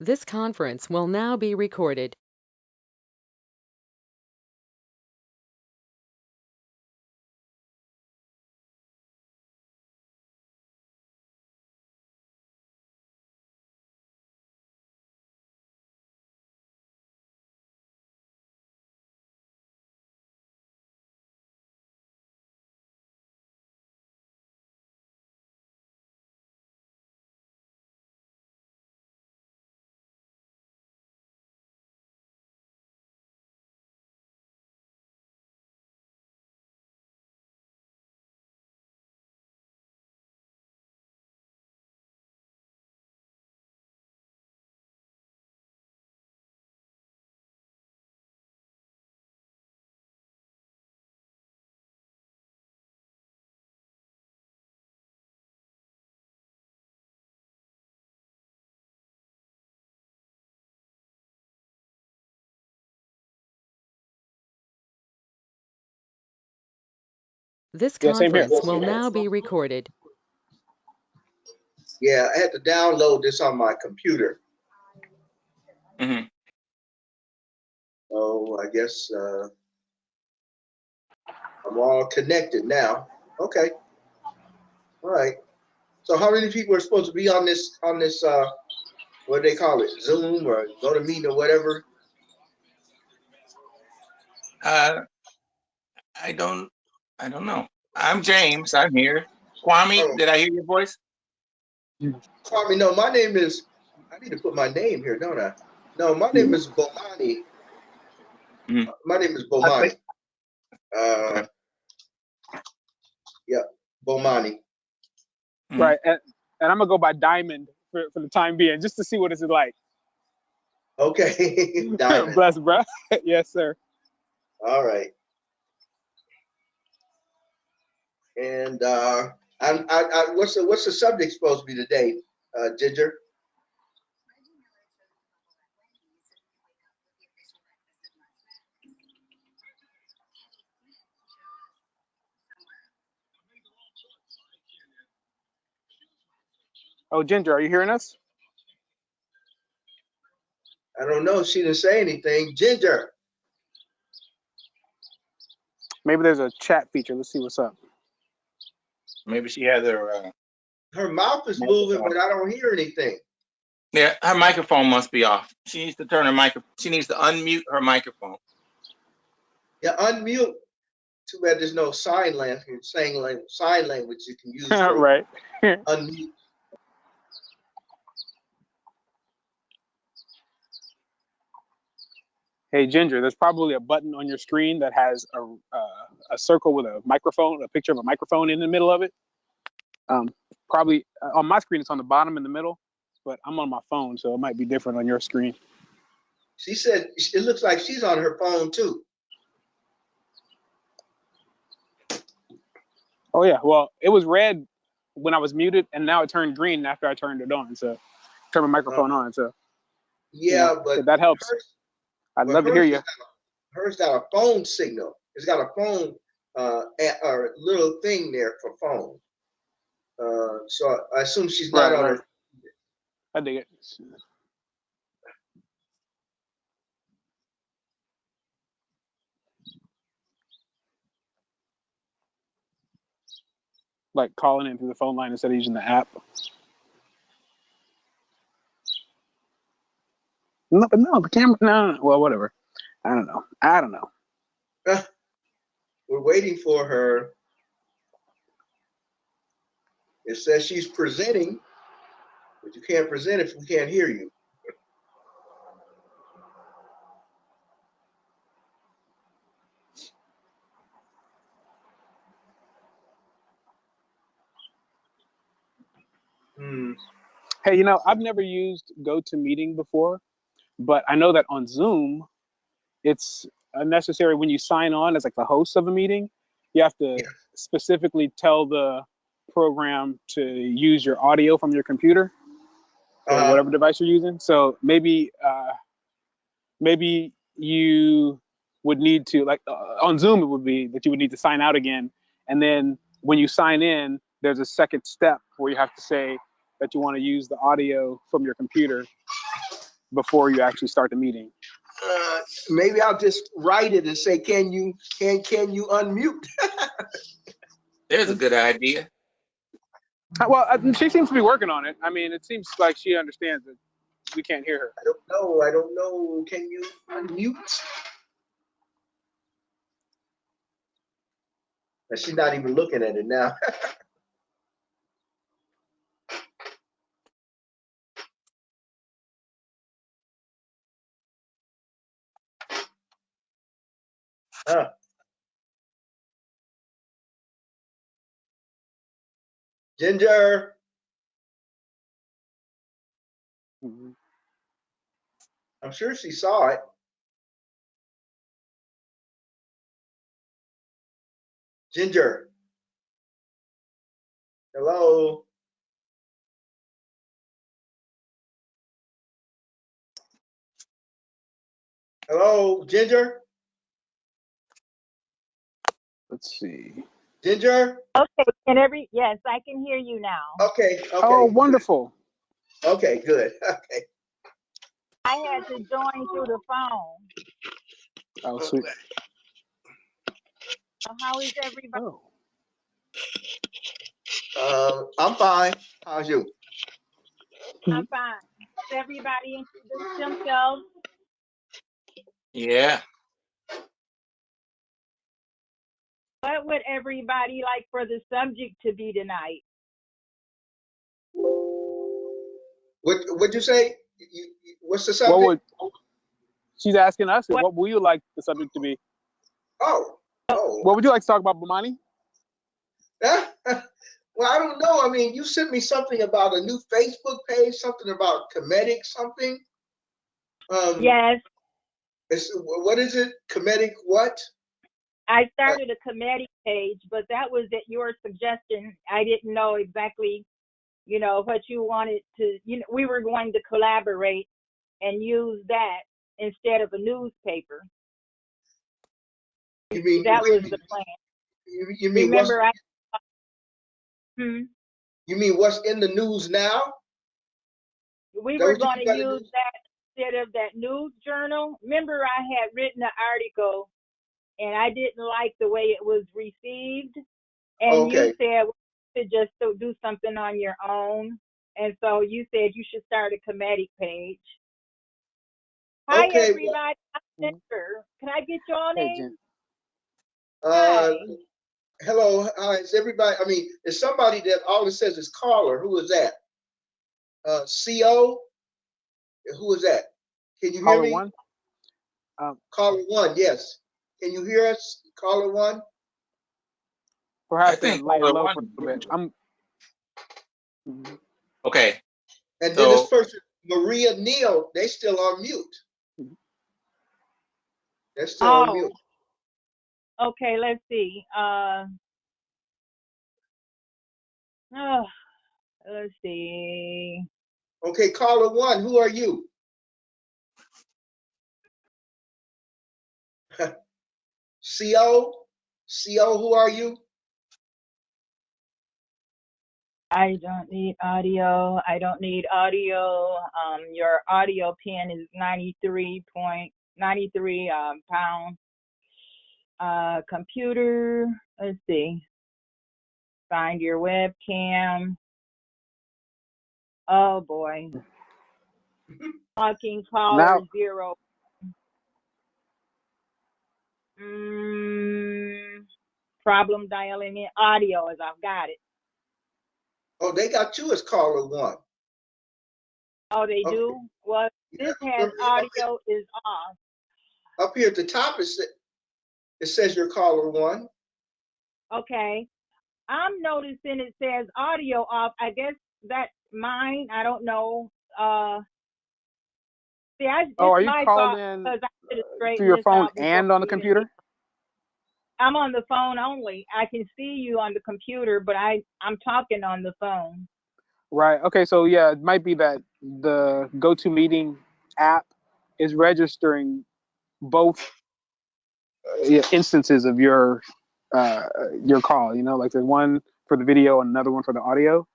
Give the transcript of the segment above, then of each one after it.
This conference will now be recorded. This Yeah, same here. conference will now be recorded. Yeah, I had to download this on my computer. Mm-hmm. So I guess I'm all connected now. Okay. All right. So how many people are supposed to be on this what do they call it? Zoom or go to meet or whatever? I don't know. I'm James. I'm here. Kwame, Oh, did I hear your voice? Kwame, no, my name is I need to put my name here, don't I? No, my name is Bomani. Mm-hmm. My name is I think. Bomani. Okay. Yeah, Bomani. Mm-hmm. Right, and I'm gonna go by Diamond for the time being, just to see what it's like. Okay. Diamond. Bless, bro. Yes, sir. All right. And what's the subject supposed to be today, Ginger? Oh, Ginger, are you hearing us? I don't know. She didn't say anything. Ginger. Maybe there's a chat feature. Let's see what's up. Maybe she has her Her mouth is moving, microphone. but I don't hear anything. Yeah, her microphone must be off. She needs to turn her microphone. She needs to unmute her microphone. Yeah, unmute. Too bad there's no sign language you can use for Right. unmute. Hey, Ginger, there's probably a button on your screen that has a circle with a microphone, a picture of a microphone in the middle of it. Probably on my screen, it's on the bottom in the middle, but I'm on my phone, so it might be different on your screen. She said it looks like she's on her phone too. Oh yeah, well, it was red when I was muted, and now it turned green after I turned it on. So turn my microphone on. So Yeah, but if that helps, I'd love to hear you. Hers got a phone signal. It's got a phone or little thing there for phone. So I assume she's not on Right. her. I dig it. Like calling in through the phone line instead of using the app. No, but no, the camera. No. Well, whatever. I don't know. We're waiting for her. It says she's presenting, but you can't present if we can't hear you. Hey, I've never used GoToMeeting before, but I know that on Zoom, it's necessary when you sign on as like the host of a meeting, you have to specifically tell the program to use your audio from your computer or whatever device you're using. So maybe you would need to on Zoom, it would be that you would need to sign out again, and then when you sign in, there's a second step where you have to say that you want to use the audio from your computer before you actually start the meeting. Maybe I'll just write it and say, can you unmute? There's a good idea. Well, she seems to be working on it. I mean, it seems like she understands that we can't hear her. I don't know. Can you unmute? And she's not even looking at it now. Ginger. Mm-hmm. I'm sure she saw it. Ginger. Hello. Hello, Ginger. Let's see. Ginger. Okay, yes, I can hear you now. Okay. Oh, wonderful. Okay, good. Okay. I had to join through the phone. Oh, sweet. How is everybody? Oh. I'm fine. How's you? I'm fine. Does everybody introduce themselves? Yeah. What would everybody like for the subject to be tonight? What'd you say? What's the What subject? would she's asking us? What would you like the subject to be? Oh. What would you like to talk about, Bomani? Well, I don't know. I mean, you sent me something about a new Facebook page, something about comedic something. Yes. What is it? Comedic what? I started a comedic page, but that was at your suggestion. I didn't know exactly, what you wanted to, we were going to collaborate and use that instead of a newspaper. You mean that was the plan. You mean Remember, You mean what's in the news now? We were going to use that instead of that news journal. Remember, I had written an article and I didn't like the way it was received. And you said to just do something on your own. And so you said you should start a comedic page. Hi, everybody. I'm Jennifer. Can I get your name? Hi. Hello. Hi. Is everybody? I mean, is somebody that all it says is caller? Who is that? CO? Who is that? Can you hear me? Caller one? Caller one, yes. Can you hear us? Caller one? Perhaps lay it low for a little bit. Okay. And then this person, Maria Neal, they still on mute. They're still on mute. Okay, let's see. Let's see. Okay, caller one, who are you? CO, who are you? I don't need audio. Your audio pin is 93.93 pounds. Computer, let's see. Find your webcam. Oh boy. Talking caller 0. Problem dialing in audio as I've got it. Oh, they got you as caller one. Oh, they do? Well, this has audio is off. Up here at the top, it says you're caller one. Okay. I'm noticing it says audio off. I guess that's mine. I don't know. Are you calling in through your phone and on the computer? I'm on the phone only. I can see you on the computer, but I'm talking on the phone. Right. Okay. So yeah, it might be that the GoToMeeting app is registering both instances of your call. Like there's one for the video and another one for the audio,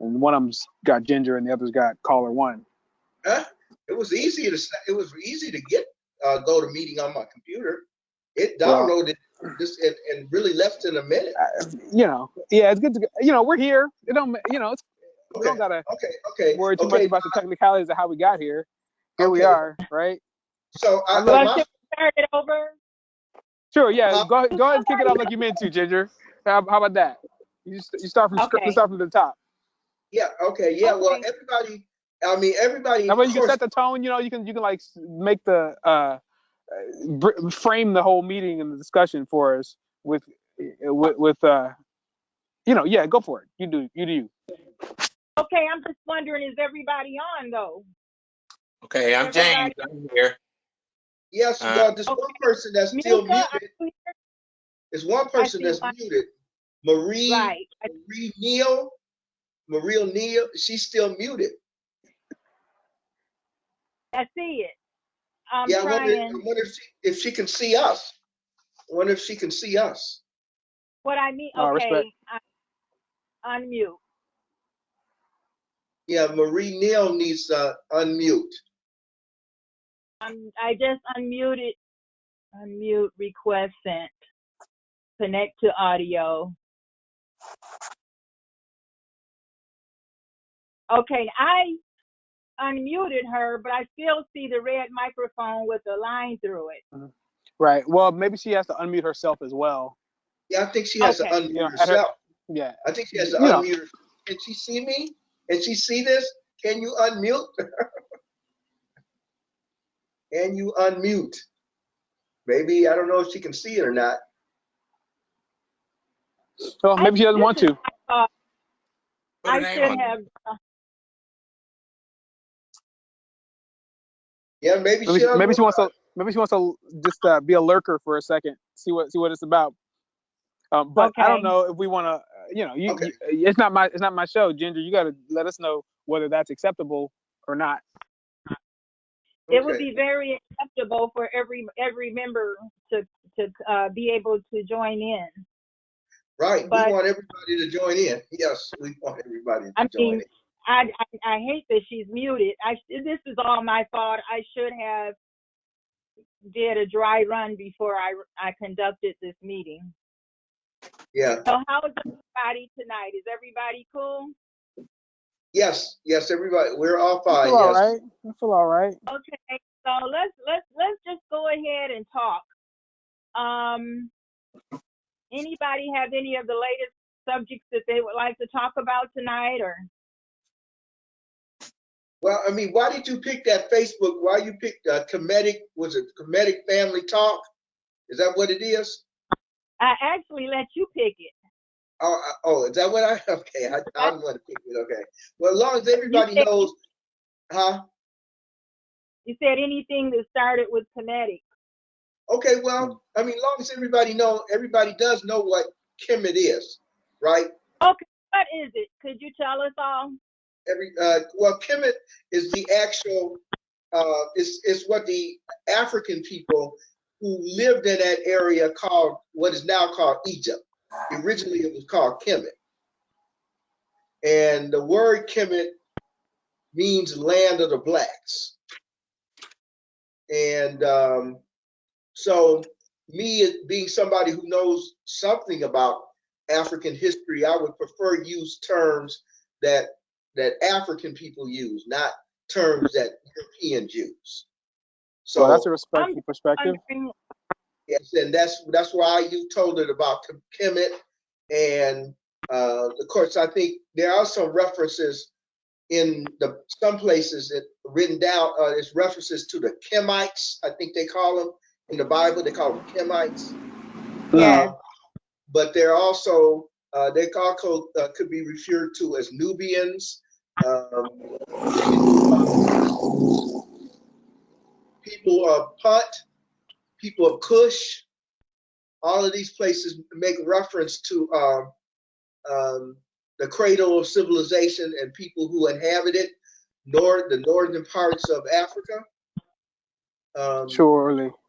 and one of them's got Ginger and the other's got caller one. Huh? It was easy to get go to meeting on my computer. It Well, downloaded this in really less than a minute. yeah, it's good to go. We're here. It don't, we Okay, don't gotta okay, worry too much okay, about the technicalities of how we got here. Here we okay. are, right? So And Well, look, should we start it over? sure, yeah. uh, Go ahead and kick it off like you meant to, Ginger. How about that? You start from Okay. let's start from the top. yeah, okay, yeah. Well, Okay. everybody, That way of you can course, set the tone. You can like make the frame the whole meeting and the discussion for us with yeah. Go for it. You do you. Okay, I'm just wondering, is everybody on though? Okay, I'm James. Everybody. I'm here. yes. Uh, Well, there's Okay. one person that's still Milka, are muted. you here? There's one I person see that's one. muted. Marie Right. Neal, she's still muted. I see it. I'm Yeah, trying. I wonder if she can see us. I wonder if she can see us. What I mean, Respect. okay, unmute. Yeah, Marie Neal needs to unmute. I just unmuted. Unmute request sent. Connect to audio. Okay, I unmuted her, but I still see the red microphone with a line through it. Mhm. Right. Well, maybe she has to unmute herself as well. Yeah, I think she has to Okay. unmute At her. herself. Yeah. I think she has to You know. unmute. Can she see me? Can she see this? Can you unmute? Can you unmute? Maybe I don't know if she can see it or not. Well, maybe she doesn't want to. put her I name should on have. Yeah, maybe she Maybe she wants unmute. to. Maybe she wants to just be a lurker for a second. See what it's about. But I don't Okay. know if we want to. Okay. It's not my show, Ginger. You got to let us know whether that's acceptable or not. It would Okay. be very acceptable for every member to be able to join in. Right. We But want everybody to join in. Yes, we want everybody I to join mean, in. I hate that she's muted. This is all my fault. I should have did a dry run before I conducted this meeting. Yeah. So how is everybody tonight? Is everybody cool? Yes. Yes. Everybody. We're all I fine. feel all Yes. right. I feel all right. Okay. So let's just go ahead and talk. Anybody have any of the latest subjects that they would like to talk about tonight, or? Well, I mean, why did you pick that Facebook? Why you picked Comedic? Was it Comedic Family Talk? Is that what it is? I actually let you pick it. Oh, is that what I? Okay, I didn't want to pick it. Okay. Well, as long as You everybody said, knows, huh? you said anything that started with kinetic. Okay. Well, I mean, as long as everybody does know what Kemet is, right? Okay, what is it? Could you tell us all? Well, Kemet is the actual. Is what the African people who lived in that area called what is now called Egypt. Originally, it was called Kemet, and the word Kemet means land of the blacks. And so, me being somebody who knows something about African history, I would prefer use terms that African people use, not terms that Europeans use. Well, that's a So I'm respectful just perspective. wondering. yes, and that's why you told it about Kemet, and of course I think there are some references in some places that written down. There's references to the Kemites. I think they call them in the Bible. They call them Kemites. Yes. But they're also they also could be referred to as Nubians, people of Punt, people of Cush. All of these places make reference to the cradle of civilization and people who inhabited the northern parts of Africa.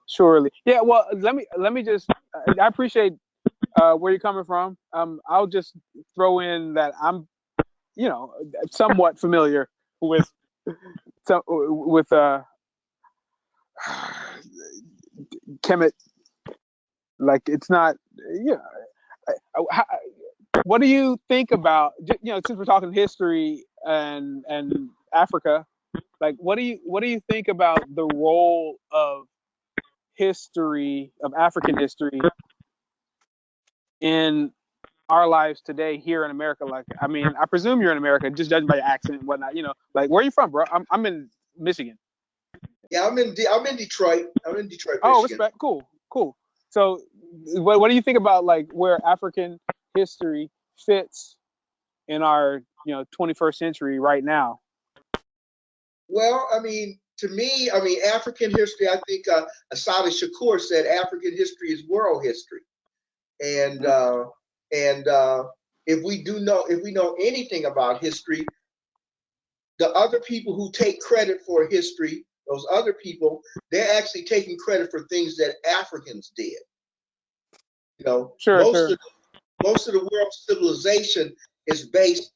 Surely. Yeah. Well, let me just. I appreciate where you're coming from. I'll just throw in that I'm, somewhat familiar with so with Kemet, like it's not, what do you think about, since we're talking history and Africa, like what do you think about the role of African history in our lives today here in America? Like, I mean, I presume you're in America, just judging by your accent and whatnot. Like, where are you from, bro? I'm in Michigan. Yeah, I'm in Detroit. I'm in Detroit, Oh, Michigan. respect. Cool. So, what do you think about like where African history fits in our 21st century right now? Well, I mean, to me, I mean, African history. I think Assata Shakur said African history is world history, and if we know anything about history, the other people who take credit for history, those other people, they're actually taking credit for things that Africans did. Sure. Most of the world's civilization is based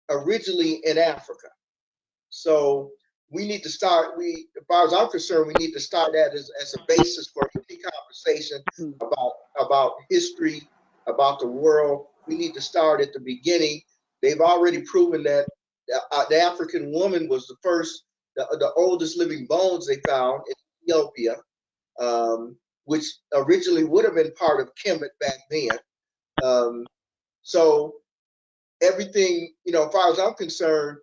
originally in Africa. So we need to start. As far as I'm concerned, we need to start that as a basis for any conversation about history, about the world. We need to start at the beginning. They've already proven that the African woman was the oldest living bones they found in Ethiopia, which originally would have been part of Kemet back then. So everything, as far as I'm concerned,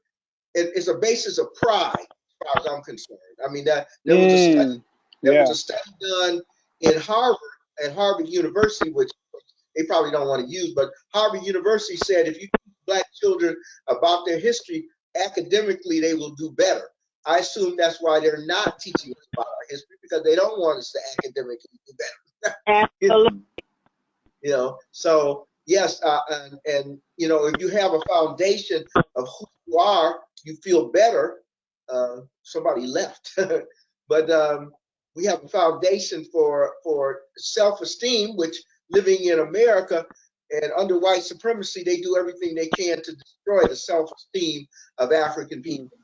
it's a basis of pride, as far as I'm concerned. I mean, that there was a study done in at Harvard University, which they probably don't want to use, but Harvard University said if you teach Black children about their history, academically they will do better. I assume that's why they're not teaching us about our history, because they don't want us to academically do better. Absolutely. So yes, and if you have a foundation of who you are, you feel better. Somebody left, but we have a foundation for self-esteem, which living in America and under white supremacy, they do everything they can to destroy the self-esteem of African people.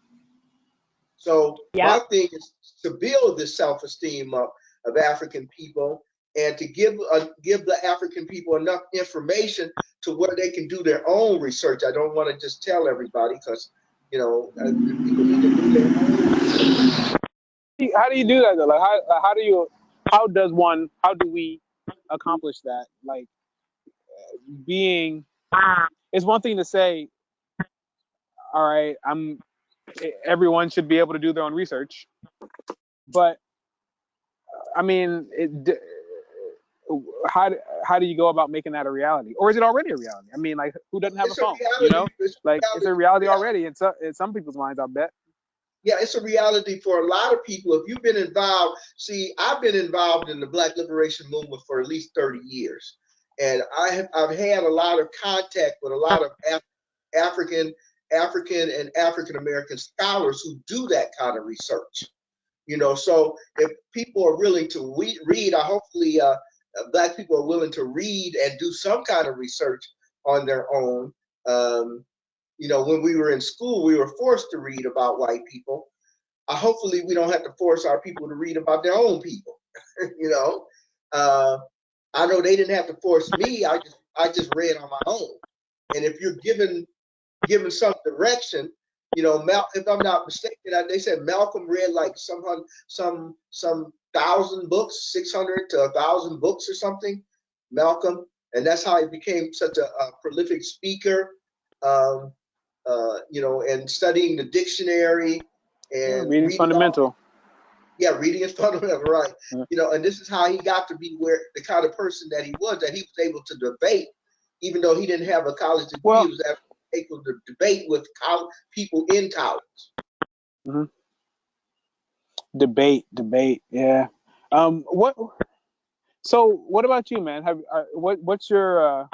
So my thing is to build the self-esteem of African people, and to give the African people enough information to where they can do their own research. I don't want to just tell everybody, because people need to do their own research. How do you do that though? Like, how do we accomplish that? Like, it's one thing to say, all right, everyone should be able to do their own research, but I mean, how do you go about making that a reality, or is it already a reality? I mean, like, who doesn't have a phone? It's a reality already in some people's minds, I bet. Yeah, it's a reality for a lot of people. If you've been involved, I've been involved in the Black Liberation Movement for at least 30 years. And I've had a lot of contact with a lot of African and African American scholars who do that kind of research. So if people are willing to read, hopefully Black people are willing to read and do some kind of research on their own. When we were in school, we were forced to read about white people. Hopefully, we don't have to force our people to read about their own people. I know they didn't have to force me. I just read on my own. And if you're given some direction, if I'm not mistaken, they said Malcolm read like some 1,000 books, 600 to 1,000 books or something. Malcolm, and that's how he became such a prolific speaker. And studying the dictionary and reading's fundamental. Reading is fundamental, right? And this is how he got to be the kind of person that he was able to debate, even though he didn't have a college degree. He was able to debate with people in college. Mm-hmm. Debate, yeah. So what about you, man? What's your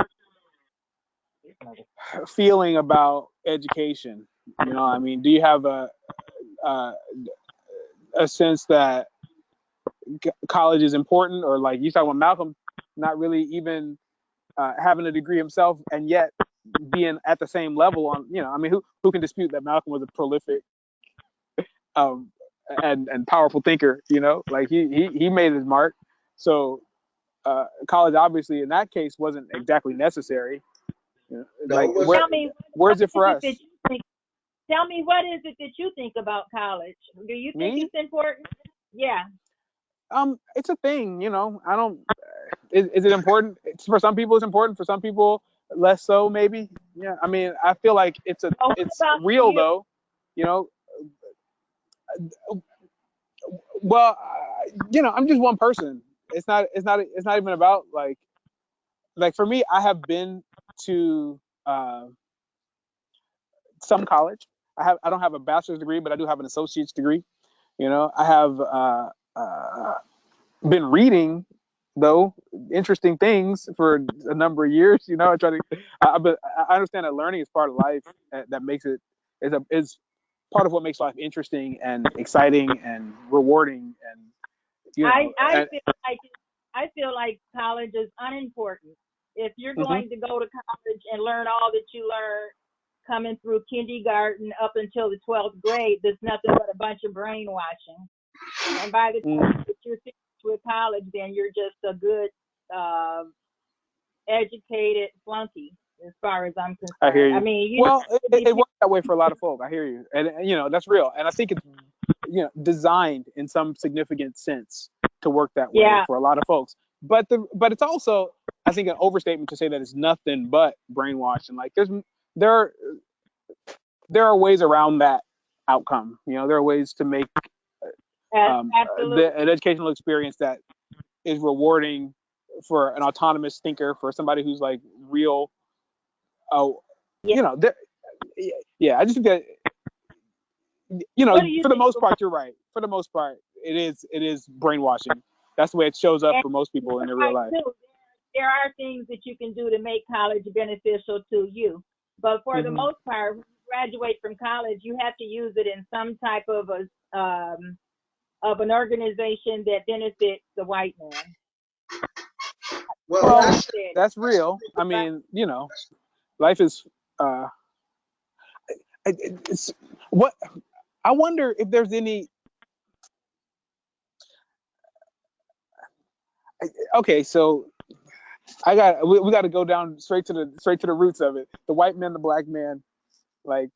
feeling about education? I mean, do you have a sense that college is important, or like you talk about Malcolm not really even having a degree himself, and yet being at the same level on, I mean, who can dispute that Malcolm was a prolific and powerful thinker. Like he made his mark. So college, obviously, in that case, wasn't exactly necessary. No, Like it wasn't. Tell me, where's it for is it us? that you think? Tell me, what is it that you think about college? Do you think Me? it's important? Yeah. It's a thing. I don't. Is it important? For some people, it's important. For some people, less so, maybe. Yeah. I mean, I feel like it's Oh, what it's about real you? though. You know. Well, I'm just one person. It's not even about like for me. I have been to uh, some college. I don't have a bachelor's degree, but I do have an associate's degree. I have uh, been reading though interesting things for a number of years. I try to. But I understand that learning is part of life. That makes it is part of what makes life interesting and exciting and rewarding. And I and, feel like college is unimportant. If you're mhm. going to go to college and learn all that you learn coming through kindergarten up until the 12th grade, there's nothing but a bunch of brainwashing. And by the time that you're finished with college, then you're just a good, uh, educated flunky, as far as I'm I hear concerned. I you. mean, Well, be it works that way for a lot of folk. I hear you, and that's real. And I think it's designed in some significant sense to work that way yeah, for a lot of folks. But it's also, I think, an overstatement to say that it's nothing but brainwashing. Like there are, there are ways around that outcome. There are ways to make absolutely. an educational experience that is rewarding for an autonomous thinker, for somebody who's like real. Oh, Yeah. there, yeah. I just think that What do you for the think? most part, you're right. For the most part, it is brainwashing. That's the way it shows up And for most people in you're their real right life. too. There are things that you can do to make college beneficial to you, but for the Hmm. most part, when you graduate from college, you have to use it in some type of an organization that benefits the white man. Well, Well, That's that's it. that's that's real. I mean, life is. Uh, it's what I wonder if there's any. Okay, so we got to go down straight to the roots of it. The white man, the black man. Like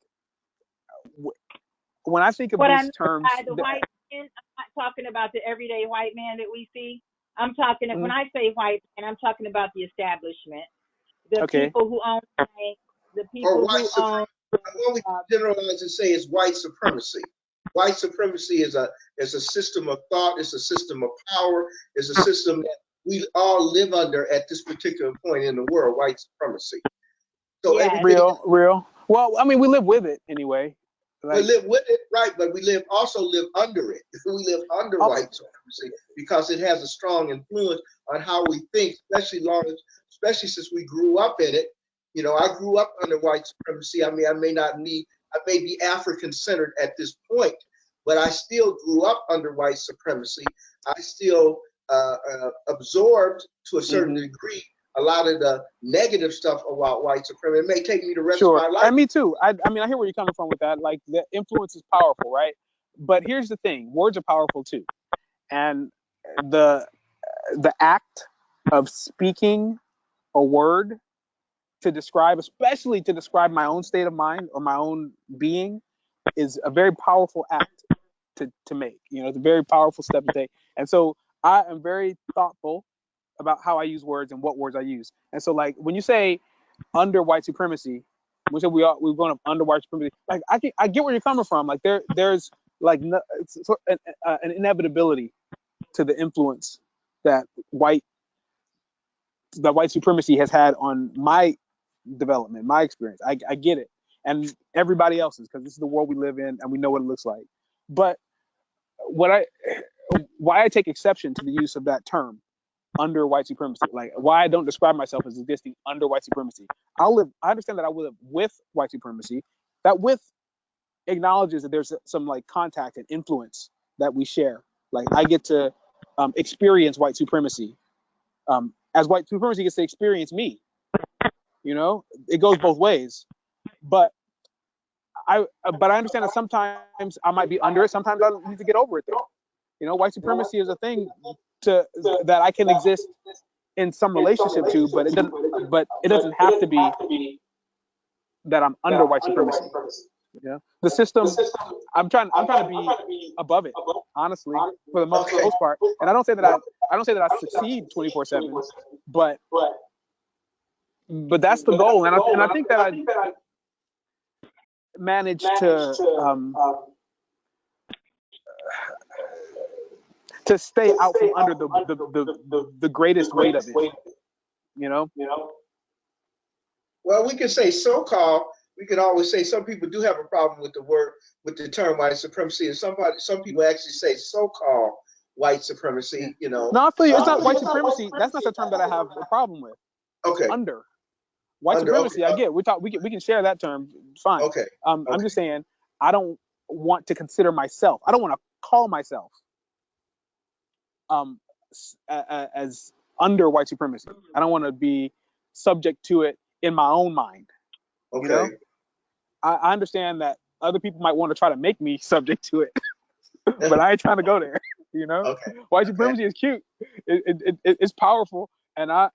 when I think of What I these mean terms, by the white man, I'm not talking about the everyday white man that we see. I'm talking, when mhm, I say white man, I'm talking about the establishment, the okay, people who own banks, the or people white who supremacy. own. What we Uh, generalize and say is white supremacy. White supremacy is a system of thought. It's a system of power. It's a system that we all live under at this particular point in the world. White supremacy. So yes, everything real. Well, I mean, we live with it anyway. we Like, live with it, right? But we also live under it. We live under oh, white supremacy because it has a strong influence on how we think, especially since we grew up in it. I grew up under white supremacy. I mean, I may be African centered at this point, but I still grew up under white supremacy. I still absorbed to a certain hmm degree a lot of the negative stuff about white supremacy. It may take me the rest of sure. my life. And me too. I mean, I hear where you're coming from with that. Like, the influence is powerful, right? But here's the thing: words are powerful too, and the the act of speaking a word to describe, especially to describe my own state of mind or my own being, is a very powerful act to make. It's a very powerful step to take. And so I am very thoughtful about how I use words and what words I use. And so, like, when you say under white supremacy, we said we're going up under white supremacy. Like, I get where you're coming from. Like, there's like an inevitability to the influence that white white supremacy has had on my development, my experience. I get it, and everybody else's, because this is the world we live in, and we know what it looks like. But what I why I take exception to the use of that term under white supremacy, like why I don't describe myself as existing under white supremacy. I understand that I will live with white supremacy. That with acknowledges that there's some like contact and influence that we share. Like I get to experience white supremacy as white supremacy gets to experience me. It goes both ways. But but I understand that sometimes I might be under it. Sometimes I need to get over it though. White supremacy is a thing that I can exist in some relationship to, but it doesn't have to be that I'm under white supremacy. The system, I'm trying to be above it, honestly, for the most part. And I don't say that I succeed 24/7, but that's the goal. And I think that I managed to stay out from under the greatest weight of it. Well, we can say so-called. We can always say some people do have a problem with the term white supremacy, and some people actually say so-called white supremacy. No, I feel you. It's not white supremacy. That's not the term that I have a problem with. Okay. Under white supremacy, okay. I get. We can share that term. Fine. Okay. I'm just saying I don't want to consider myself. I don't want to call myself as under white supremacy. I don't want to be subject to it in my own mind. Okay. I understand that other people might want to try to make me subject to it, but I ain't trying to go there. Okay. White supremacy is cute. It's powerful, and I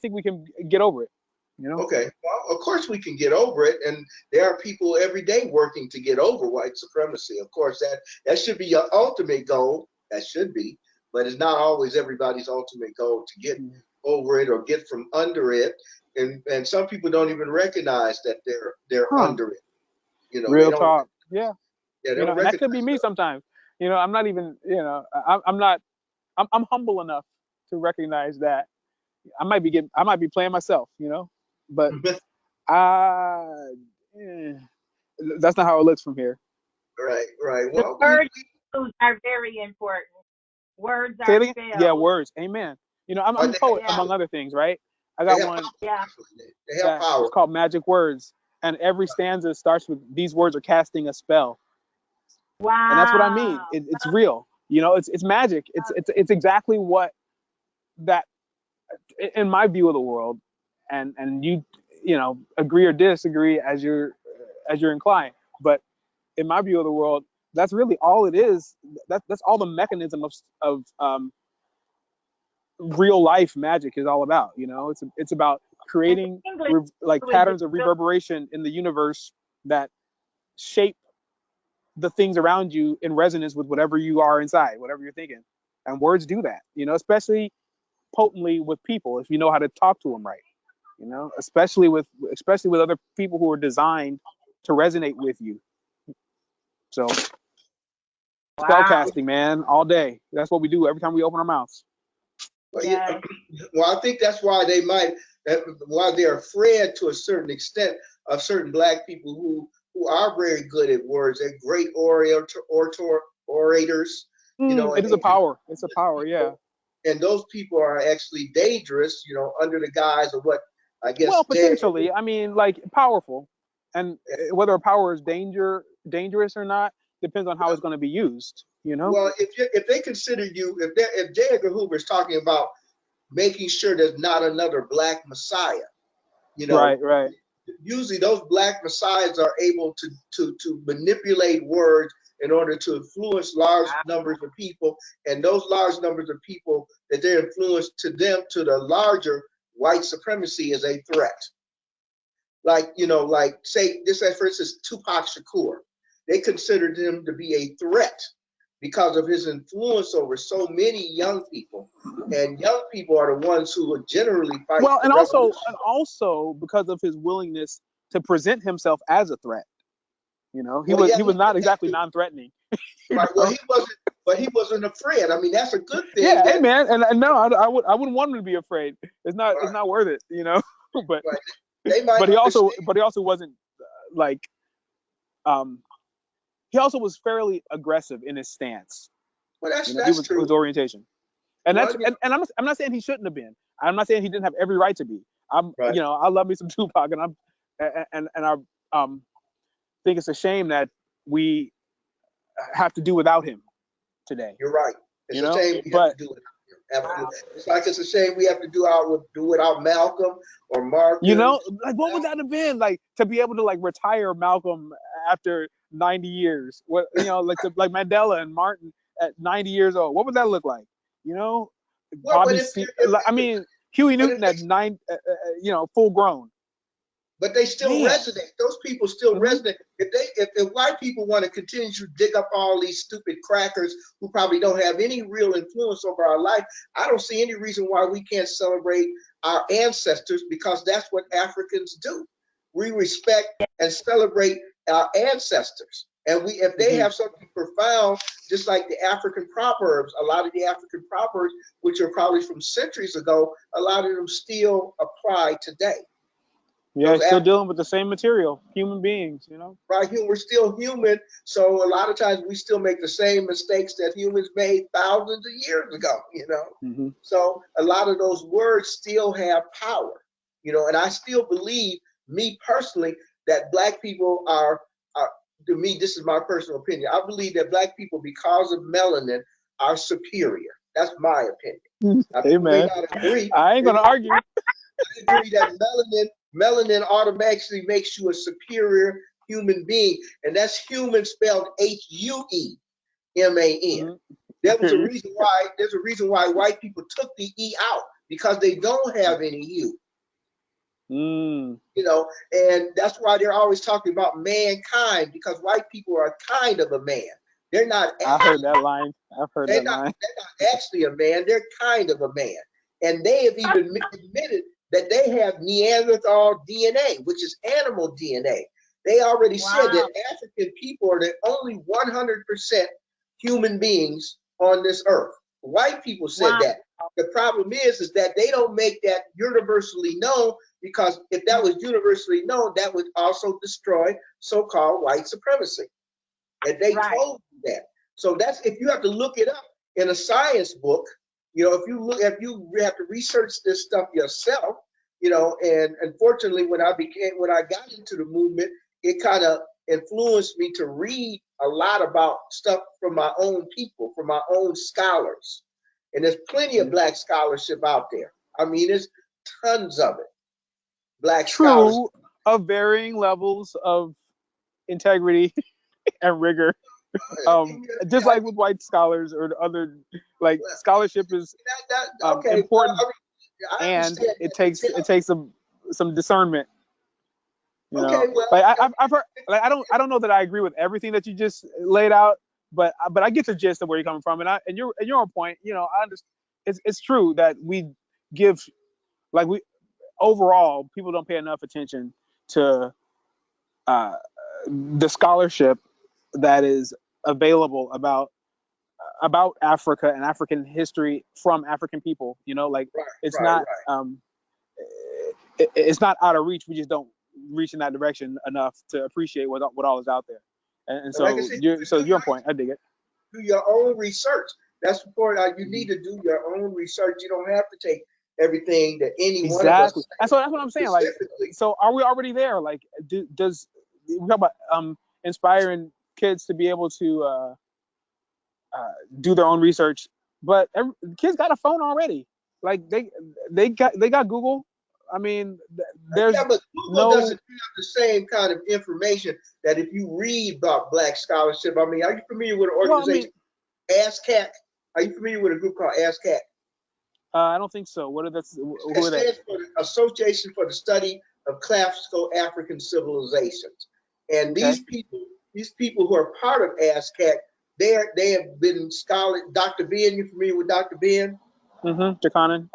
think we can get over it. Okay. Well, of course we can get over it, and there are people every day working to get over white supremacy. Of course, that should be your ultimate goal. That should be, but it's not always everybody's ultimate goal to get over it or get from under it. And some people don't even recognize that they're under it. Real talk. Yeah. Yeah. And that could be me sometimes. I'm not even. I'm humble enough to recognize that I might be playing myself. But that's not how it looks from here. Right. Well, words are very important. Words are spelled. Yeah, words. Amen. I'm a poet, among other things, right? I got one. Yeah. They have power. It's called Magic Words, and every stanza starts with "These words are casting a spell." Wow. And that's what I mean. It's real. It's magic. It's exactly what that, in my view of the world, and you agree or disagree as you're inclined. But in my view of the world, that's really all it is. That's all the mechanism of real life magic is all about. It's about creating patterns of reverberation in the universe that shape the things around you in resonance with whatever you are inside, whatever you're thinking. And words do that, especially potently with people if you know how to talk to them right. Especially with other people who are designed to resonate with you. So spellcasting, man, all day. That's what we do every time we open our mouths. Well, I think that's why why they're afraid to a certain extent of certain Black people who are very good at words. They're great orators. It is a power. It's a power, yeah. And those people are actually dangerous, under the guise of what I guess. Well, potentially. I mean, powerful, and whether a power is dangerous or not depends on how it's going to be used. Well, if they consider you, if J. Edgar Hoover is talking about making sure there's not another Black Messiah, right. Usually, those Black Messiahs are able to manipulate words in order to influence large numbers of people, and those large numbers of people that they influence to the larger white supremacy is a threat. Say for instance, Tupac Shakur, they considered him to be a threat because of his influence over so many young people, and young people are the ones who would generally fight. Well, and also because of his willingness to present himself as a threat. He was not exactly non-threatening. Right. Well, he wasn't afraid. I mean, that's a good thing. Yeah, hey man, and no, I wouldn't want him to be afraid. It's not worth it, But but he also wasn't he also was fairly aggressive in his stance. Well, that's true. His orientation, and I'm not saying he shouldn't have been. I'm not saying he didn't have every right to be. I love me some Tupac, and I think it's a shame that we have to do without him today. You're right. It's a shame we have to do it. Absolutely. It's like it's a shame we have to do without Malcolm or Mark. What would that have been like to be able to retire Malcolm after 90 years? What, like Mandela and Martin at 90 years old, what would that look like? Well, Probably see. I mean, Huey but if Newton they, at full grown. but they still Man. resonate. Those people still Mhm. resonate. If white people want to continue to dig up all these stupid crackers who probably don't have any real influence over our life, I don't see any reason why we can't celebrate our ancestors, because that's what Africans do. We respect and celebrate our ancestors. And if they have something profound, just like the African proverbs, a lot of the African proverbs, which are probably from centuries ago, a lot of them still apply today. Yeah, still dealing with the same material, human beings, Right, we're still human, so a lot of times we still make the same mistakes that humans made thousands of years ago. So a lot of those words still have power, and I still believe, me personally, that black people are, to me, this is my personal opinion, I believe that black people, because of melanin, are superior. That's my opinion. Now, people may not agree. I ain't gonna argue. I agree that melanin automatically makes you a superior human being, and that's human spelled Hueman. There's a reason why white people took the E out, because they don't have any U. And that's why they're always talking about mankind, because white people are kind of a man. They're not. I've heard that line. They're not actually a man. They're kind of a man, and they have even admitted that they have Neanderthal DNA, which is animal DNA. They already said that African people are the only 100% human beings on this earth. White people said that. The problem is that they don't make that universally known, because if that was universally known, that would also destroy so-called white supremacy. And they told you that. So that's, if you have to look it up in a science book, if you have to research this stuff yourself, and unfortunately, when I got into the movement, it kind of influenced me to read a lot about stuff from my own people, from my own scholars. And there's plenty of black scholarship out there. I mean, there's tons of it. Black scholars. True, of varying levels of integrity and rigor. Just like with white scholars or other, like, scholarship is important, and it takes some discernment. Like I've heard, like I don't know that I agree with everything that you just laid out, but I get the gist of where you're coming from, and you're on point. I understand. It's true that we give, like, we overall, people don't pay enough attention to the scholarship that is available about Africa and African history from African people. It's not it's not out of reach. We just don't reach in that direction enough to appreciate what all is out there. And so, like I said, your point, I dig it. Do your own research. That's the point. You need to do your own research. You don't have to take everything that any one of us. That's what I'm saying. Like, so are we already there? Like, does we talk about inspiring kids to be able to do their own research, but kids got a phone already. Like, they got Google. I mean, there's but Google doesn't have the same kind of information that if you read about black scholarship. I mean, are you familiar with an organization, ASCAC? Are you familiar with a group called ASCAC? I don't think so. Who are they? It stands for the Association for the Study of Classical African Civilizations. And these people who are part of ASCAC, they have been scholars. Dr. Ben, you familiar with Dr. Ben? Jakanan.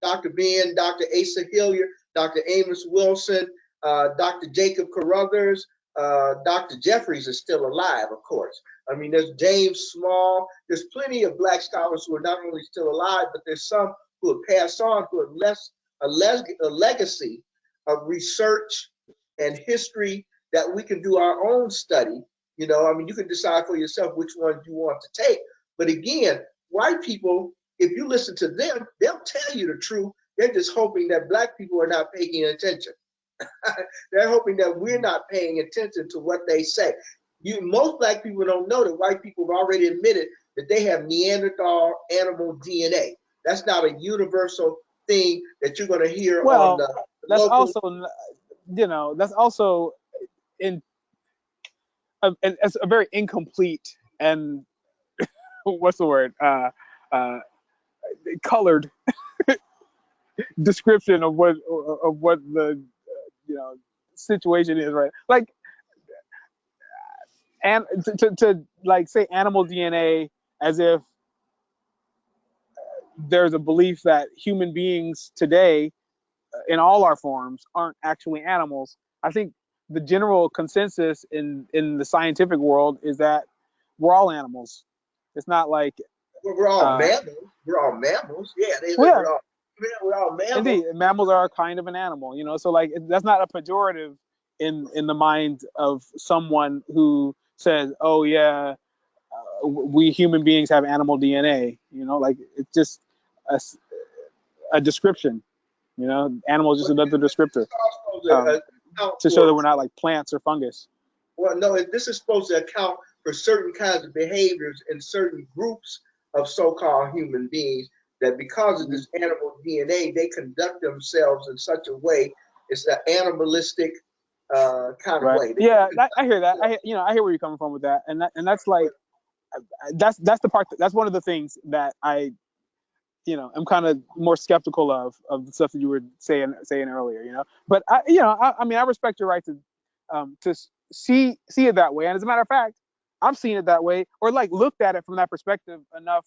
Dr. Ben, Dr. Asa Hilliard, Dr. Amos Wilson, Dr. Jacob Carruthers, Dr. Jeffries is still alive, of course. I mean, there's James Small. There's plenty of black scholars who are not only still alive, but there's some who have passed on, who have left a legacy of research and history that we can do our own study. I mean, you can decide for yourself which ones you want to take. But again, white people, if you listen to them, they'll tell you the truth. They're just hoping that black people are not paying attention. They're hoping that we're not paying attention to what they say. Most black people don't know that white people have already admitted that they have Neanderthal animal DNA. That's not a universal thing that you're going to hear on the that's local. Also, that's also in and it's a very incomplete and what's the word? Colored description of what the you know situation is, right? Like, and to like say animal DNA as if there's a belief that human beings today in all our forms aren't actually animals. I think the general consensus in the scientific world is that we're all animals. It's not like We're all uh, mammals. We're all mammals. Yeah, well, we're all yeah, mammals. indeed, mammals are a kind of an animal, So like that's not a pejorative in the mind of someone who says, "Oh yeah, we human beings have animal DNA." Like it's just a, a description. Animal is just But another descriptor, this is also um, to account to show that for, we're not like plants or fungus. well, no, this is supposed to account for certain kinds of behaviors in certain groups of so-called human beings that because of Mm-hmm. this animal DNA, they conduct themselves in such a way, it's the animalistic kind of Right. way. They Yeah, conduct I hear that. themselves. I hear where you're coming from with that, and that's like that's the part that's one of the things that I'm kind of more skeptical of the stuff that you were saying earlier. But I mean, I respect your right to see it that way, and as a matter of fact, I've seen it that way, or like looked at it from that perspective enough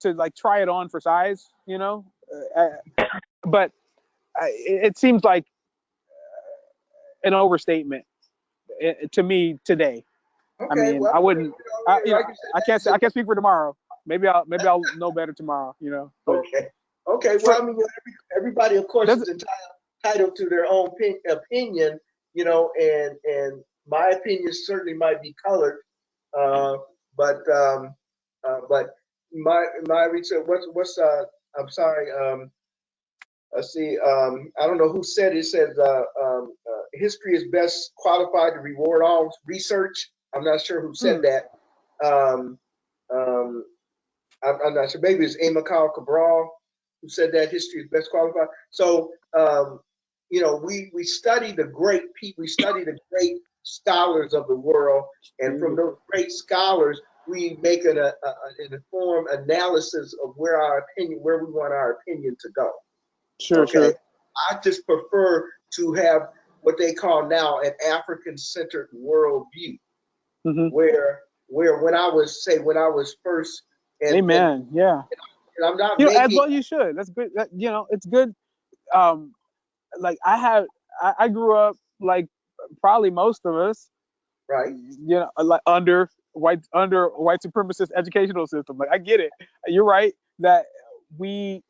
to like try it on for size. But it seems like an overstatement to me today. I Okay, mean, well, I wouldn't. like you said, I can't speak for tomorrow. Maybe I'll know better tomorrow. But okay. Okay, for, well, I mean, everybody, of course, does is it, entitled to their own opinion, and my opinion certainly might be colored, uh, but my research, I'm sorry, let's see, I don't know who said it. It says history is best qualified to reward all research. I'm not sure who said hmm, that. Um, um, I'm not sure. Maybe it's Amilcar Cabral who said that history is best qualified. So, we study the great people, we study the great scholars of the world, and from those great scholars, we make an informed analysis of where we want our opinion to go. Okay, sure. I just prefer to have what they call now an African-centered worldview, Hmm. where when I was first, and Amen. Yeah. I'm not As making well you should. That's good. It's good. Um, like I grew up like probably most of us, right. like under white supremacist educational system. Like I get it. You're right that we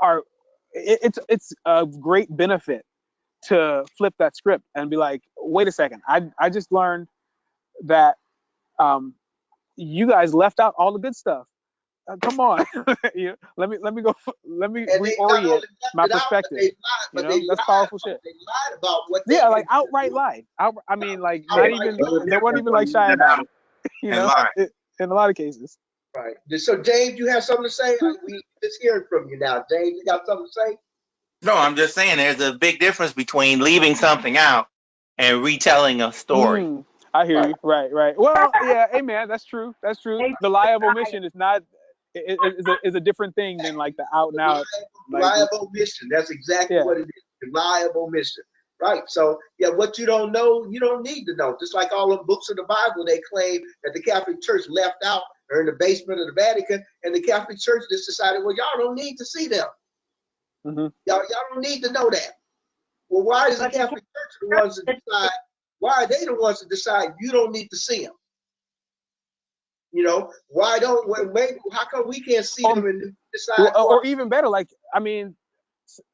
are. It's a great benefit to flip that script and be like, wait a second. I just learned that um, you guys left out all the good stuff. Come on, let me go. Let me And they not reorient only left my it out, perspective. but That's powerful shit. they lied about what they Yeah, like outright considered lie. I mean, like not outright even Little lying. they weren't difference even like from shy leaving it about out it. You and know, lying. in a lot of cases. Right. So James, you have something to say? We just hearing from you now. James, you got something to say? No, I'm just saying there's a big difference between leaving something out and retelling a story. Mm, I hear Right. you. Right. Well, yeah, amen. That's true. That's true. They The lie of omission is not is a different thing than like the out and out. Like, Reliable mission. That's exactly yeah. what it is. Reliable mission. Right. So yeah, what you don't know, you don't need to know. Just like all the books of the Bible, they claim that the Catholic Church left out or in the basement of the Vatican, and the Catholic Church just decided, well, y'all don't need to see them. Hmm. Y'all don't need to know that. Well, why is the but the Catholic Church the ones that decide? Why are they the ones that decide you don't need to see them? Why don't? Maybe, how come we can't see them and decide for Or even better, like I mean,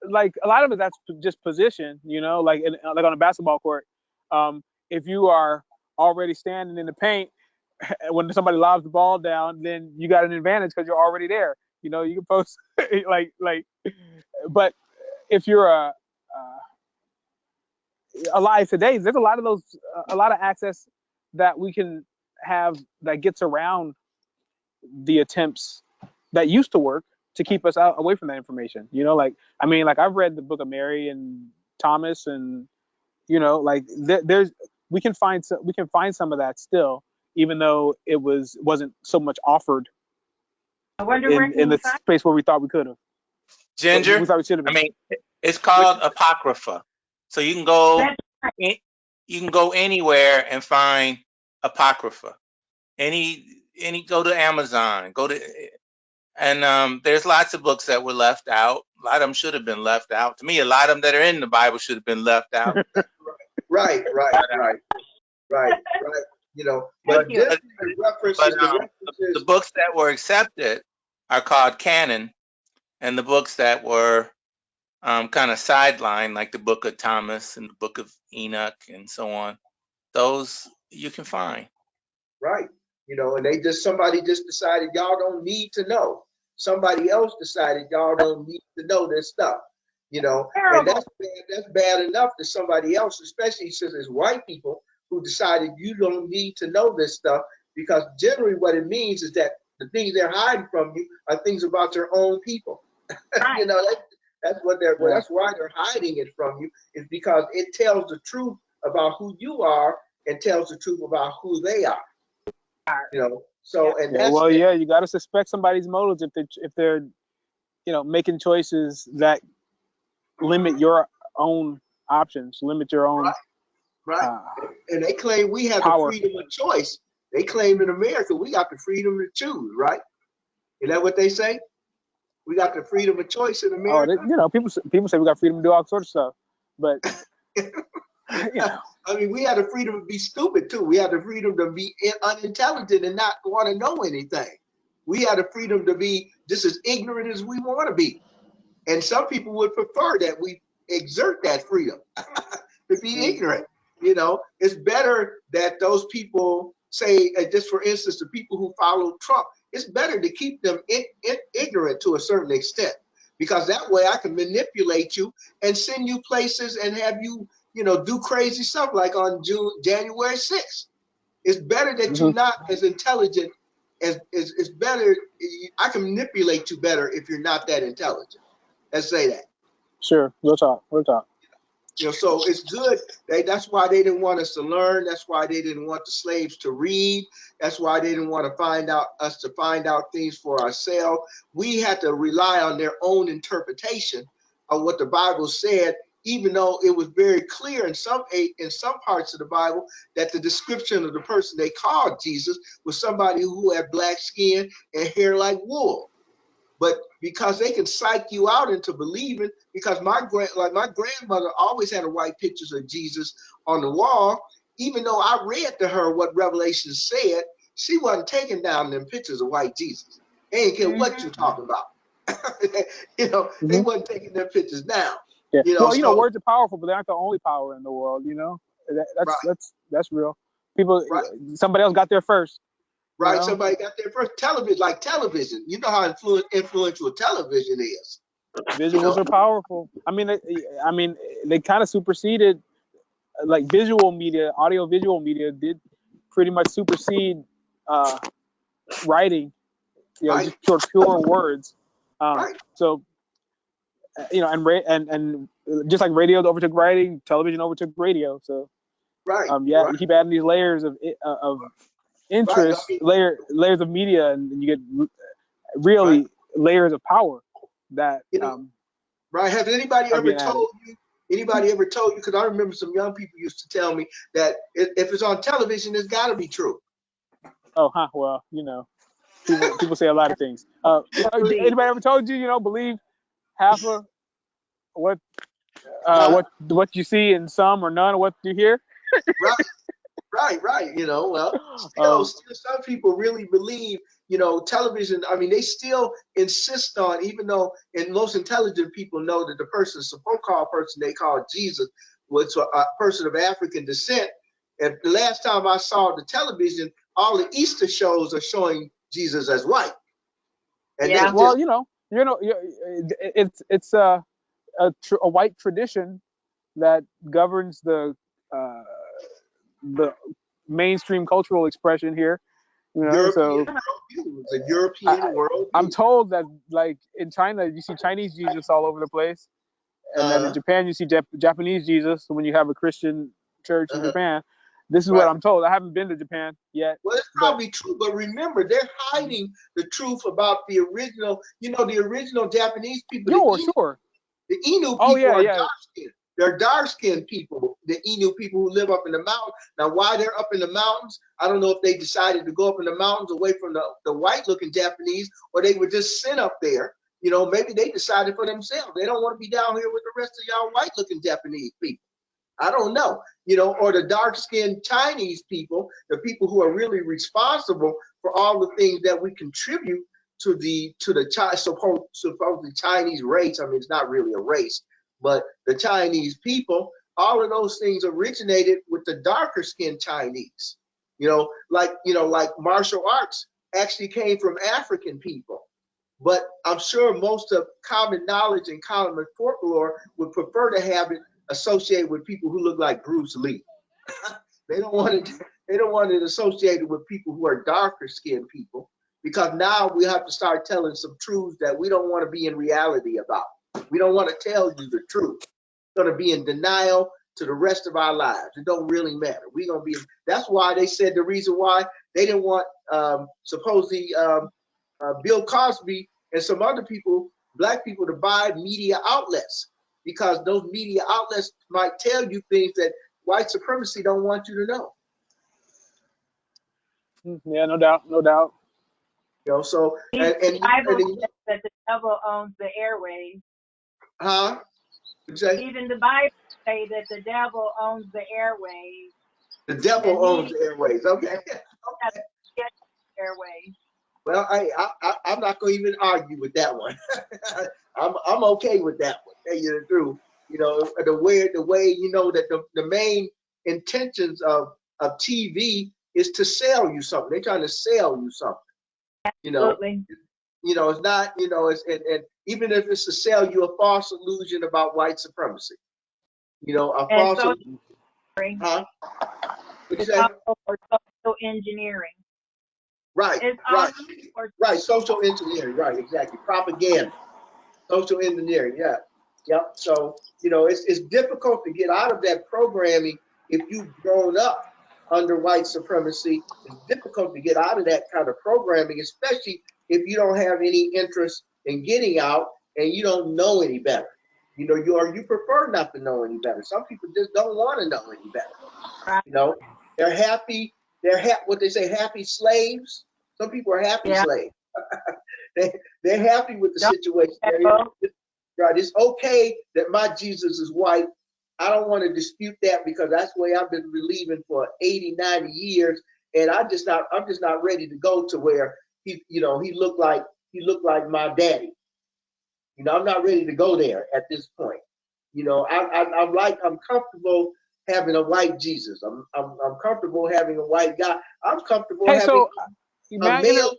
like a lot of it that's just position, like on a basketball court. If you are already standing in the paint when somebody lobs the ball down, then you got an advantage because you're already there. You can post like, but if you're alive today, there's a lot of those, a lot of access that we can have that gets around the attempts that used to work to keep us out away from that information. Like I mean, like I've read the Book of Mary and Thomas, and like there's we can find some of that still, even though it wasn't so much offered I wonder where in the space where we thought we could have. Ginger, We thought we should have I been. mean, it's called Apocrypha. So you can go, That's right. you can go anywhere and find Apocrypha. Go to Amazon, and there's lots of books that were left out. A lot of them should have been left out. To me, a lot of them that are in the Bible should have been left out. Right. You know, but Thank you. this the references, the books that were accepted are called canon, and the books that were kind of sidelined, like the book of Thomas and the book of Enoch and so on, those you can find. right. You know, and somebody just decided y'all don't need to know. Somebody else decided y'all don't need to know this stuff. You know, and Terrible. that's bad enough that somebody else, especially since it's white people who decided you don't need to know this stuff, because generally what it means is that the things they're hiding from you are things about their own people. Right. You know, that's what that's why they're hiding it from you, is because it tells the truth about who you are and tells the truth about who they are. You know, so and that's You got to suspect somebody's motives if they're making choices that limit your own options, limit your own right. And they claim we have power. the freedom of choice. They claim in America we got the freedom to choose, right? Is that what they say? We got the freedom of choice in America. People say we got freedom to do all sorts of stuff, but I mean, we have the freedom to be stupid too. We have the freedom to be unintelligent and not want to know anything. We have the freedom to be just as ignorant as we want to be. And some people would prefer that we exert that freedom to be ignorant. You know, it's better that those people say, just for instance, the people who follow Trump, it's better to keep them ignorant to a certain extent, because that way I can manipulate you and send you places and have you, do crazy stuff like on January 6th. It's better that you're not as intelligent as it's better. I can manipulate you better if you're not that intelligent. Let's say that. Sure, we'll talk. So it's good. That's why they didn't want us to learn. That's why they didn't want the slaves to read. That's why they didn't want to find out things for ourselves. We had to rely on their own interpretation of what the Bible said, even though it was very clear in some parts of the Bible that the description of the person they called Jesus was somebody who had black skin and hair like wool. But because they can psych you out into believing, because my grandmother always had white pictures of Jesus on the wall, even though I read to her what Revelation said, she wasn't taking down them pictures of white Jesus. They didn't care what you're talking about. They wasn't taking them pictures down. Yeah. Words are powerful, but they aren't the only power in the world. That's real. People, somebody else got there first. Right, somebody got there first. Television. You know how influential television is. Visuals are powerful. I mean, they kind of superseded, like visual media, audio-visual media did pretty much supersede writing. Just pure words. So, and just like radio overtook writing, television overtook radio. So, you keep adding these layers of interest, layers of media, and you get really layers of power that Has anybody ever told you, because I remember some young people used to tell me that if it's on television, it's got to be true. Well, people say a lot of things. Anybody ever told you, believe half of what you see and some or none of what you hear? Right. Still some people really believe, television. I mean, they still insist on, even though, and most intelligent people know that the so-called person they call Jesus was a person of African descent. And the last time I saw the television, all the Easter shows are showing Jesus as white. And it's a white tradition that governs the mainstream cultural expression here. European world. I'm told that, like, in China, you see Chinese Jesus all over the place, and then in Japan you see Japanese Jesus when you have a Christian church in Japan, This is what Right. I'm told. I haven't been to Japan yet. Well, it's But probably true, but remember, they're hiding the truth about the original. You know, the original Japanese people, sure. the Inu Oh people yeah, are yeah. dark skinned. They're dark skinned people, the Inu people who live up in the mountains. Now, why they're up in the mountains, I don't know if they decided to go up in the mountains away from the white looking Japanese, or they were just sent up there. You know, maybe they decided for themselves. They don't want to be down here with the rest of y'all white looking Japanese people. I don't know, you know, or the dark-skinned Chinese people, the people who are really responsible for all the things that we contribute to the supposedly Chinese race. I mean, it's not really a race, but the Chinese people, all of those things originated with the darker-skinned Chinese. Like martial arts actually came from African people. But I'm sure most of common knowledge and common folklore would prefer to have it associated with people who look like Bruce Lee. They don't want it. They don't want it associated with people who are darker skinned people, because now we have to start telling some truths that we don't want to be in reality about. We don't want to tell you the truth. We're going to be in denial to the rest of our lives. It don't really matter. We're going to be. That's why they said the reason why they didn't want supposedly Bill Cosby and some other people, black people, to buy media outlets, because those media outlets might tell you things that white supremacy don't want you to know. Yeah, no doubt, no doubt. You know, so The Bible says that the devil owns the airways. huh? Even the Bible say that the devil owns the airways. The devil owns the airways. Okay. Okay. Airways. Well, I'm not going to even argue with that one. I'm okay with that one. Tell you the truth. You know, the way you know that the main intentions of TV is to sell you something. They're trying to sell you something. You know, Absolutely. you know, it's not. You know, it's and even if it's to sell you a false illusion about white supremacy. You know, a false. Huh? It's also for social engineering. Right, It's right, for right. Social engineering, right, exactly. Propaganda, social engineering, yeah, yep. So you know, it's difficult to get out of that programming if you've grown up under white supremacy. It's difficult to get out of that kind of programming, especially if you don't have any interest in getting out and you don't know any better. You know, you prefer not to know any better. Some people just don't want to know any better. You know, they're happy. What they say, happy slaves. Some people are happy slaves. They're happy with the situation. Right. It's okay that my Jesus is white. I don't want to dispute that, because that's the way I've been believing for 80, 90 years. And I'm just not ready to go to where he looked like my daddy. You know, I'm not ready to go there at this point. You know, I'm comfortable having a white Jesus. I'm comfortable having a white God. I'm comfortable having So a male.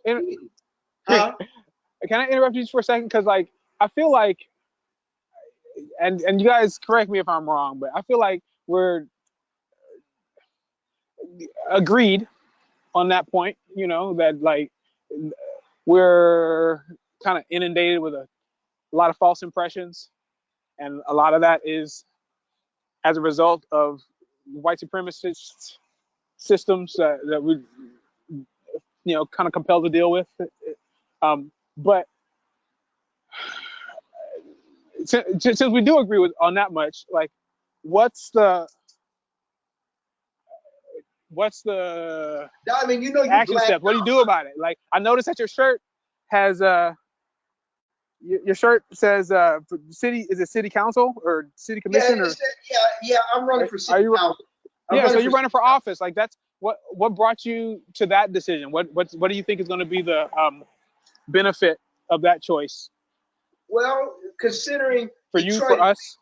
Huh? Can I interrupt you just for a second? Because like I feel like, and you guys correct me if I'm wrong, but I feel like we're agreed on that point. You know, that like we're kind of inundated with a lot of false impressions, and a lot of that is as a result of white supremacist systems that we, kind of compelled to deal with. But since we do agree with on that much, like, what's the I mean, you know, you action black. steps? What do you do about it? Like, I noticed that your shirt has your shirt says city, is it city council or city commission? Yeah. I'm running for city council. So you're running for office. Like, that's what brought you to that decision? What do you think is going to be the benefit of that choice? Well, considering for Detroit, you, for us.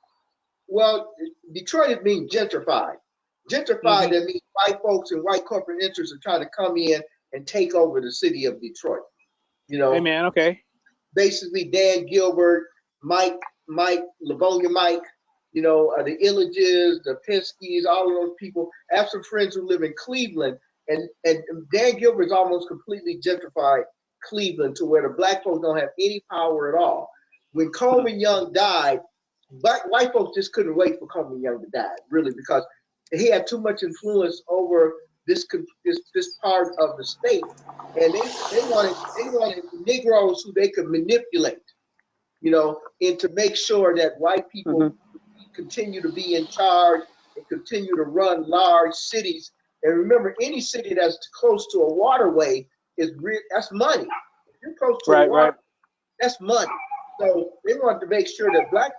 Well, Detroit is being gentrified. Gentrified, that means white folks and white corporate interests are trying to come in and take over the city of Detroit. You know, hey man, okay. Basically, Dan Gilbert, Mike, Livonia Mike, you know, the Illages, the Penskes, all of those people. I have some friends who live in Cleveland, and Dan Gilbert's almost completely gentrified Cleveland to where the black folks don't have any power at all. When Coleman Young died, white folks just couldn't wait for Coleman Young to die, really, because he had too much influence over this part of the state, and they wanted Negroes who they could manipulate, you know, and to make sure that white people continue to be in charge and continue to run large cities. And remember, any city that's close to a waterway that's money. If you're close to a Right. that's money. So they want to make sure that white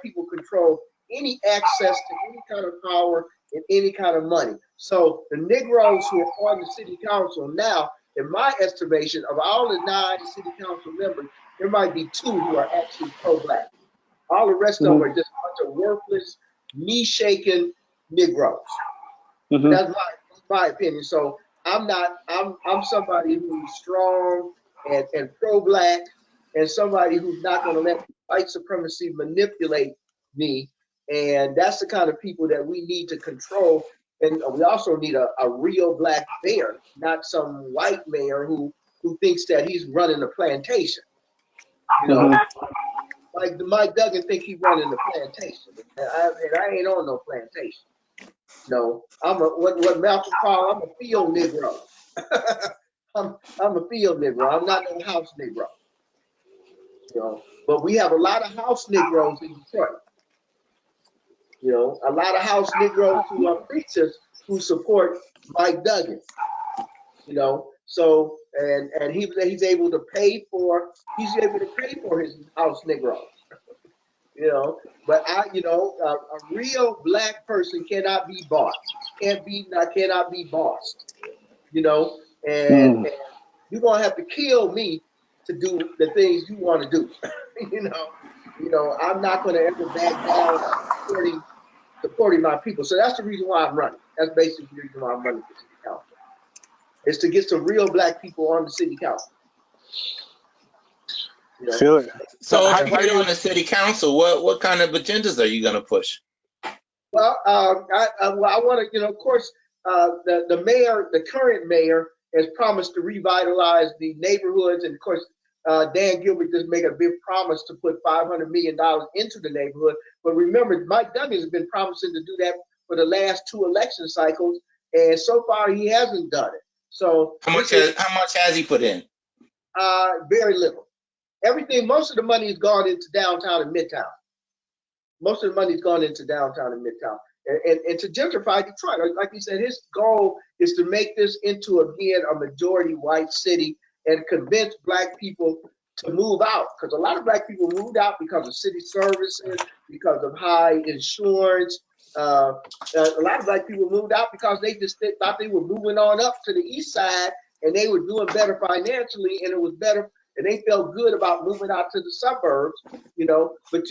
people control any access to any kind of power and any kind of money. So the Negroes who are on the city council now, in my estimation, of all the 9 city council members, there might be 2 who are actually pro-black. All the rest of them are just a bunch of worthless, knee-shaking Negroes. That's my opinion. So I'm somebody who's strong and pro-black, and somebody who's not going to let white supremacy manipulate me. And that's the kind of people that we need to control. And we also need a real black mayor, not some white mayor who thinks that he's running a plantation. You know, like Mike Duggan think he's running a plantation, and I ain't on no plantation. No, I'm what Malcolm called, I'm a field Negro. I'm a field Negro. I'm not no house Negro. You know, but we have a lot of house Negroes in Detroit. You know, a lot of house Negroes who are preachers who support Mike Duggan. You know, so and he's able to pay for his house Negro. You know, but a real black person cannot be bought, cannot be bossed. You know, and you're gonna have to kill me to do the things you want to do. you know, I'm not gonna ever back down supporting my people. So that's the reason why I'm running. That's basically the reason why I'm running for city council. Is to get some real black people on the city council. You know? Feel it. So if you get on the city council, what kind of agendas are you going to push? Well, I want to, of course, the mayor, the current mayor, has promised to revitalize the neighborhoods, and of course, Dan Gilbert just made a big promise to put $500 million into the neighborhood. But remember, Mike Duggan has been promising to do that for the last 2 election cycles, and so far he hasn't done it. So how much has he put in? Very little. Most of the money has gone into downtown and midtown. Most of the money's gone into downtown and midtown. And to gentrify Detroit, like you said, his goal is to make this into, again, a majority white city and convince black people to move out. Because a lot of black people moved out because of city services, because of high insurance. A lot of black people moved out because they just thought they were moving on up to the east side and they were doing better financially, and it was better, and they felt good about moving out to the suburbs, But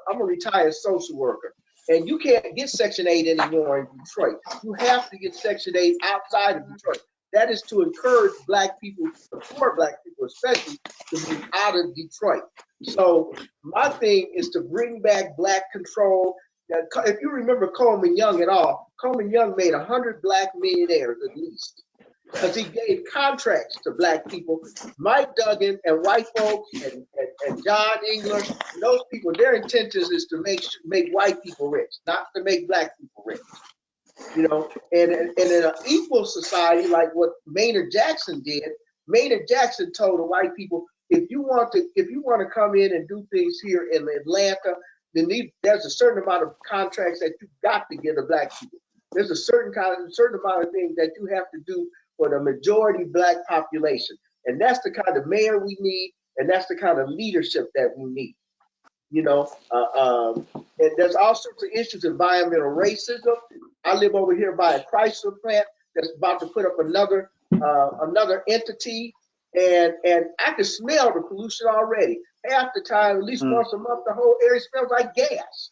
I'm a retired social worker, and you can't get Section 8 anymore in Detroit. You have to get Section 8 outside of Detroit. That is to encourage black people, the poor black people especially, to move out of Detroit. So my thing is to bring back black control. If you remember Coleman Young at all, Coleman Young made 100 black millionaires at least, because he gave contracts to black people. Mike Duggan and white folks and John Engler, and those people, their intention is to make white people rich, not to make black people rich. And in an equal society like what Maynard Jackson did, Maynard Jackson told the white people, if you want to come in and do things here in Atlanta, then there's a certain amount of contracts that you got to give to black people. There's a certain amount of things that you have to do for the majority black population. And that's the kind of mayor we need, and that's the kind of leadership that we need. And there's all sorts of issues, environmental racism. I live over here by a Chrysler plant that's about to put up another entity, and I can smell the pollution already. Half the time, at least once a month, the whole area smells like gas.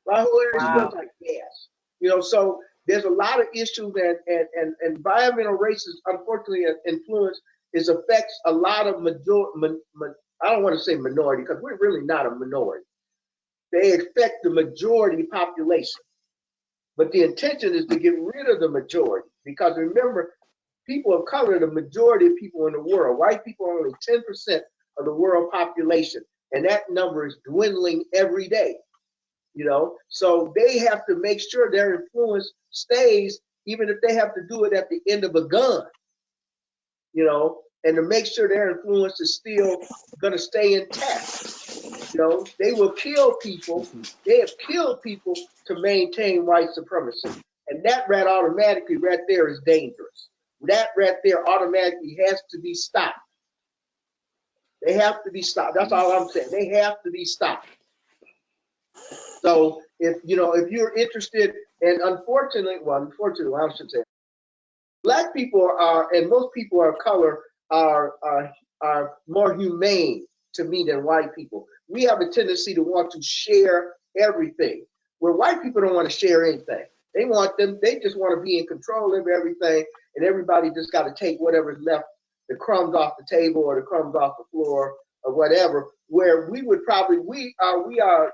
My whole area smells like gas. So there's a lot of issues, and environmental racism, unfortunately, affects a lot of I don't want to say minority, because we're really not a minority. They affect the majority population. But the intention is to get rid of the majority, because remember, people of color are the majority of people in the world. White people are only 10% of the world population, and that number is dwindling every day. you know. So they have to make sure their influence stays, even if they have to do it at the end of a gun, you know, and to make sure their influence is still going to stay intact. You know, they will kill people. They have killed people to maintain white supremacy. And that automatically right there is dangerous. That right there automatically has to be stopped. They have to be stopped. That's all I'm saying. They have to be stopped. So if you're interested, and unfortunately, I should say, Black people are, and most people of color are more humane to me than white people. We have a tendency to want to share everything, where white people don't want to share anything. They just want to be in control of everything, and everybody just got to take whatever's left, the crumbs off the table or the crumbs off the floor or whatever. Where we are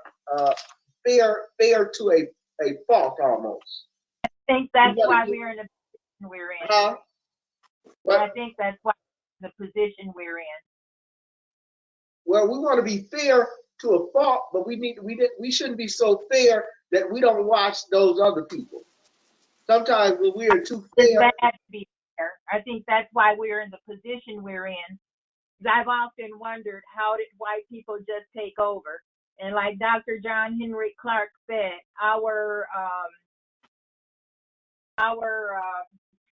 fair to a fault almost. I think that's why we're in the position we're in. I think that's why the position we're in. Well, we want to be fair to a fault, but we shouldn't be so fair that we don't watch those other people. Sometimes when we are too fair, it's bad to be fair. I think that's why we're in the position we're in. I've often wondered, how did white people just take over? And like Dr. John Henry Clark said, our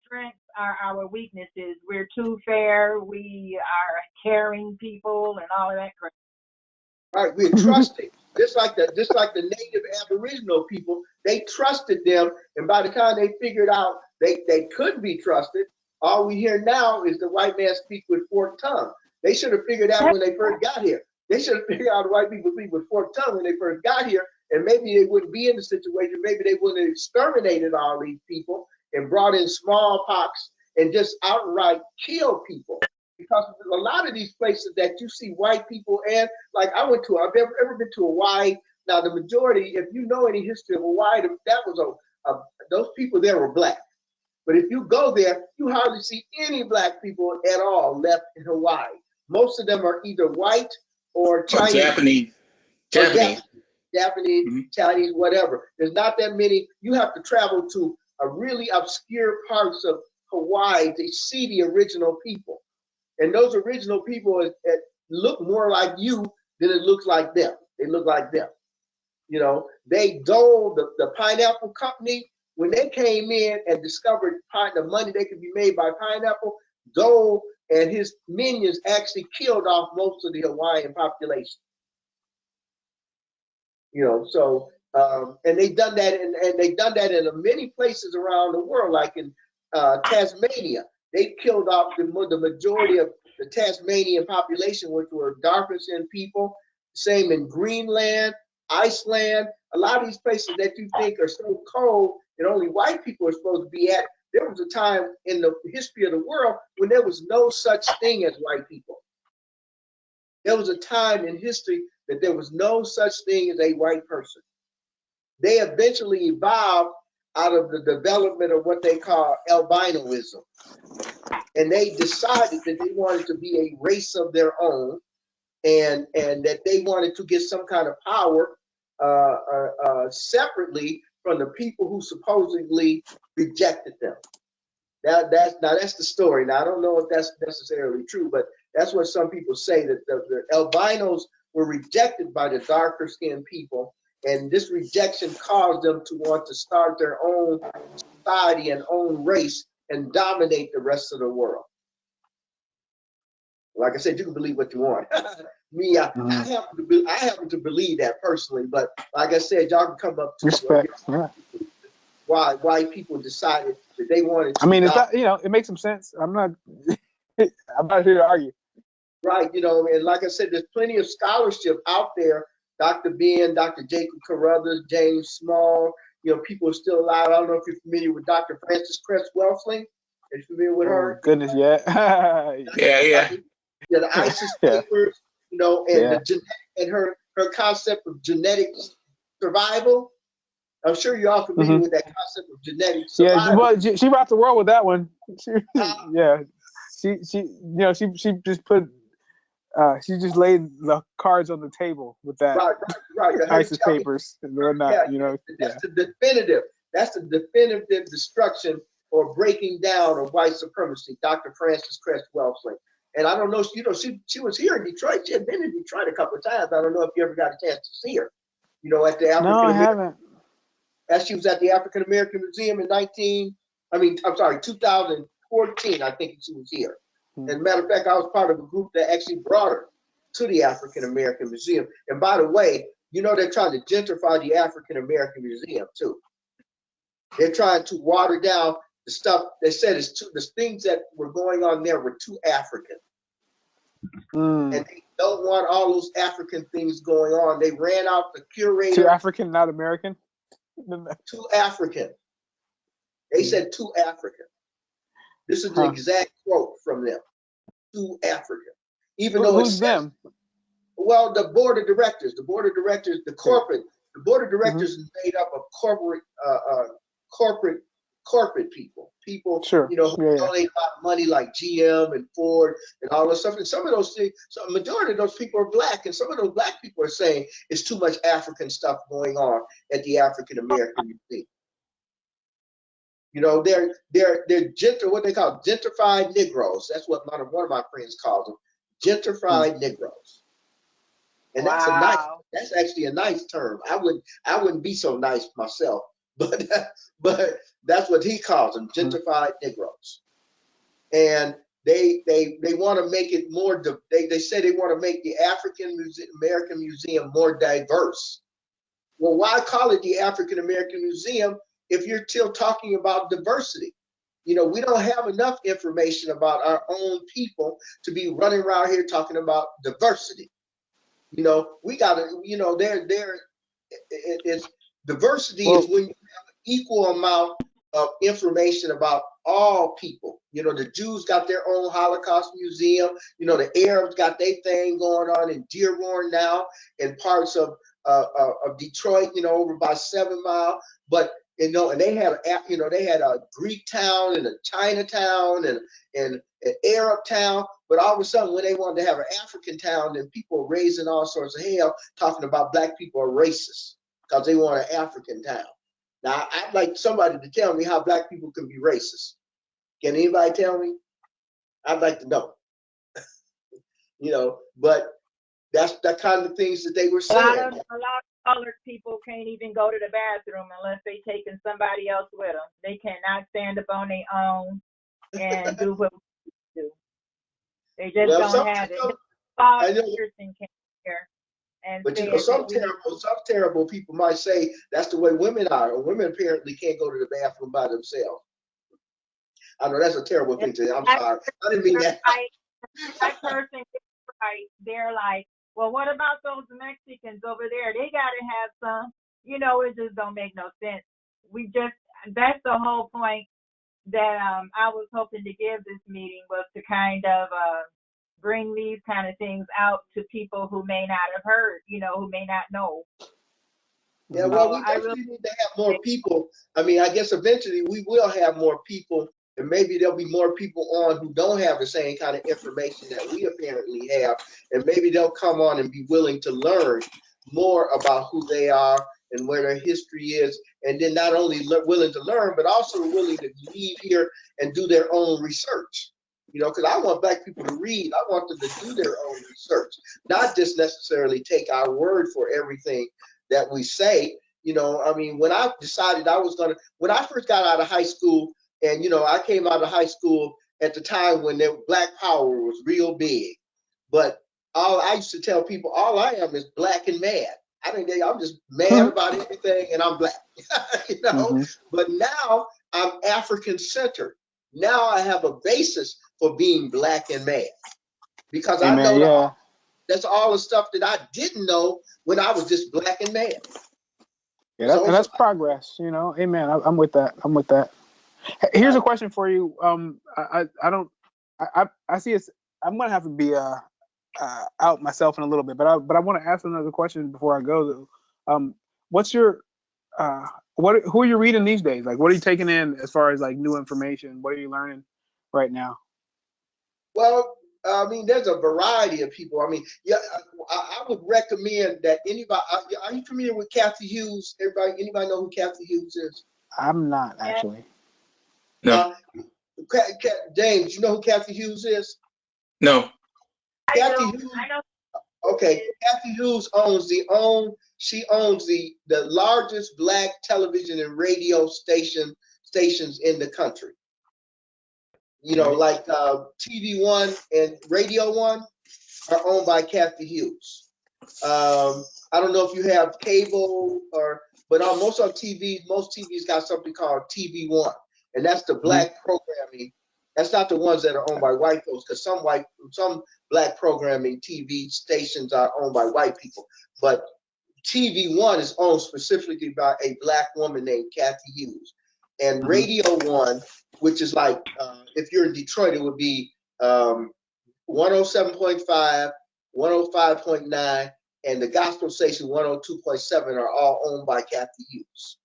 strengths are our weaknesses. We're too fair. We are caring people and all of that crap. Right, we're trusting. just like the native Aboriginal people, they trusted them, and by the time they figured out they couldn't be trusted, all we hear now is the white man speak with forked tongue. They should have figured out when they first got here. They should have figured out the white people speak with forked tongue when they first got here, and maybe they wouldn't be in the situation. Maybe they wouldn't have exterminated all these people and brought in smallpox and just outright kill people. Because a lot of these places that you see white people, and like I've ever been to Hawaii. Now the majority, if you know any history of Hawaii, that was those people there were Black. But if you go there, you hardly see any Black people at all left in Hawaii. Most of them are either white or Chinese. Japanese. Japanese, mm-hmm. Chinese, whatever. There's not that many. You have to travel to a really obscure parts of Hawaii to see the original people. And those original people look more like you than it looks like them. They look like them. You know, Dole, the pineapple company, when they came in and discovered the money they could be made by pineapple, Dole and his minions actually killed off most of the Hawaiian population. You know, so and they've done that, and they've done that in many places around the world, like in Tasmania. They killed off the majority of the Tasmanian population, which were darker skinned people. Same in Greenland, Iceland, a lot of these places that you think are so cold and only white people are supposed to be at. There was a time in the history of the world when there was no such thing as white people. There was a time in history that there was no such thing as a white person. They eventually evolved out of the development of what they call albinoism. And they decided that they wanted to be a race of their own, and that they wanted to get some kind of power separately from the people who supposedly rejected them. That's the story. Now I don't know if that's necessarily true, but that's what some people say, that the albinos were rejected by the darker skinned people, and this rejection caused them to want to start their own society and own race and dominate the rest of the world. Like I said, you can believe what you want. Me, I happen to believe that personally, but like I said, y'all can come up to respect. Why white people decided that they wanted to. I mean, it makes some sense. I'm not here to argue. Right, and like I said, there's plenty of scholarship out there. Dr. Ben, Dr. Jacob Carruthers, James Small, people are still alive. I don't know if you're familiar with Dr. Frances Cress Welsing. Are you familiar with her? Goodness, yeah. Yeah, the ISIS papers, and her concept of genetic survival. I'm sure you're all familiar with that concept of genetic survival. Yeah, she rocked the world with that one. She just put She just laid the cards on the table with that right. ISIS papers and whatnot. That's the definitive. That's the definitive destruction or breaking down of white supremacy. Dr. Frances Cress Welsing. And I don't know, she was here in Detroit. She had been in Detroit a couple of times. I don't know if you ever got a chance to see her. At the African No, I American. haven't. As she was at the African American Museum in 2014, I think she was here. As a matter of fact, I was part of a group that actually brought her to the African American Museum. And by the way, they're trying to gentrify the African American Museum too. They're trying to water down the stuff. They said the things that were going on there were too African. And they don't want all those African things going on. They ran out the curator. Too African, not American? Too African. They said too African. This is the exact quote from them. Too African. Even though who's them? Well, the board of directors. The board of directors, the board of directors is made up of corporate people. People, sure. Who donate a lot of money like GM and Ford and all this stuff. And some of those things, so a majority of those people are black, and some of those black people are saying it's too much African stuff going on at the African American Museum. They're what they call gentrified Negroes. That's what one of my friends calls them, gentrified Negroes. And that's actually a nice term. I wouldn't be so nice myself, but that's what he calls them, gentrified Negroes. And they want to make it more. They say they want to make the African American Museum more diverse. Well, why call it the African American Museum if you're still talking about diversity? We don't have enough information about our own people to be running around here talking about diversity. We got to, it's diversity is when you have an equal amount of information about all people. The Jews got their own Holocaust museum. The Arabs got their thing going on in Dearborn now, and parts of Detroit, over by 7 Mile. But and they had a Greek town and a Chinatown and an Arab town. But all of a sudden, when they wanted to have an African town, then people were raising all sorts of hell, talking about black people are racist because they want an African town. Now, I'd like somebody to tell me how black people can be racist. Can anybody tell me? I'd like to know. But that's the kind of things that they were saying. A lot of colored people can't even go to the bathroom unless they taking somebody else with them. They cannot stand up on their own and do what we do. They just don't have it. Person can't hear. But some terrible people might say that's the way women are. Or women apparently can't go to the bathroom by themselves. I know that's a terrible thing to say. I'm sorry. I didn't mean that. That person gets right. They're like, well, what about those Mexicans over there? They gotta have some. It just don't make no sense. That's the whole point that I was hoping to give this meeting, was to kind of bring these kind of things out to people who may not have heard, who may not know. Yeah, well, we definitely need to have more people. I mean, I guess eventually we will have more people, and maybe there'll be more people on who don't have the same kind of information that we apparently have, and maybe they'll come on and be willing to learn more about who they are and where their history is, and then not only willing to learn, but also willing to leave here and do their own research. Because I want black people to read. I want them to do their own research, not just necessarily take our word for everything that we say. I mean, when I decided when I first got out of high school, and I came out of high school at the time when Black Power was real big, but I used to tell people, all I am is black and mad. I think I'm just mad about everything, and I'm black. But now I'm African centered. Now I have a basis for being black and mad, because I know that's all the stuff that I didn't know when I was just black and mad. Yeah, and that's progress, Amen. I'm with that. Here's a question for you. I see it's. I'm gonna have to be out myself in a little bit, but I want to ask another question before I go. What's your who are you reading these days? Like, what are you taking in as far as like new information? What are you learning right now? Well, I mean, there's a variety of people. I mean, yeah, I would recommend that anybody. Are you familiar with Kathy Hughes? Anybody know who Kathy Hughes is? I'm not Yeah, actually. No, Uh, James, you know who Kathy Hughes is? no. I do. Kathy Hughes. I know. Okay, Kathy Hughes she owns the largest black television and radio stations in the country. You know, Okay. like TV One and Radio One are owned by Kathy Hughes. I don't know if you have cable but on most TVs got something called TV One, and that's the Mhm. black programming. That's not the ones that are owned by white folks, because some black programming TV stations are owned by white people. But TV One is owned specifically by a black woman named Kathy Hughes, and Mhm. Radio One, which is like if you're in Detroit, it would be 107.5, 105.9, and the gospel station 102.7 are all owned by Kathy Hughes.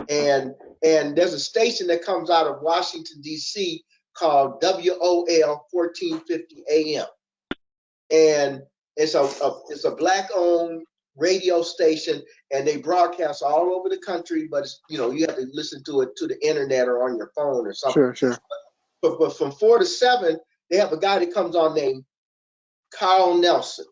And there's a station that comes out of Washington, D.C. called WOL 1450 AM. And it's a black-owned radio station, and they broadcast all over the country, but you have to listen to it to the internet or on your phone or something. Sure. But from 4 to 7, they have a guy that comes on named Carl Nelson,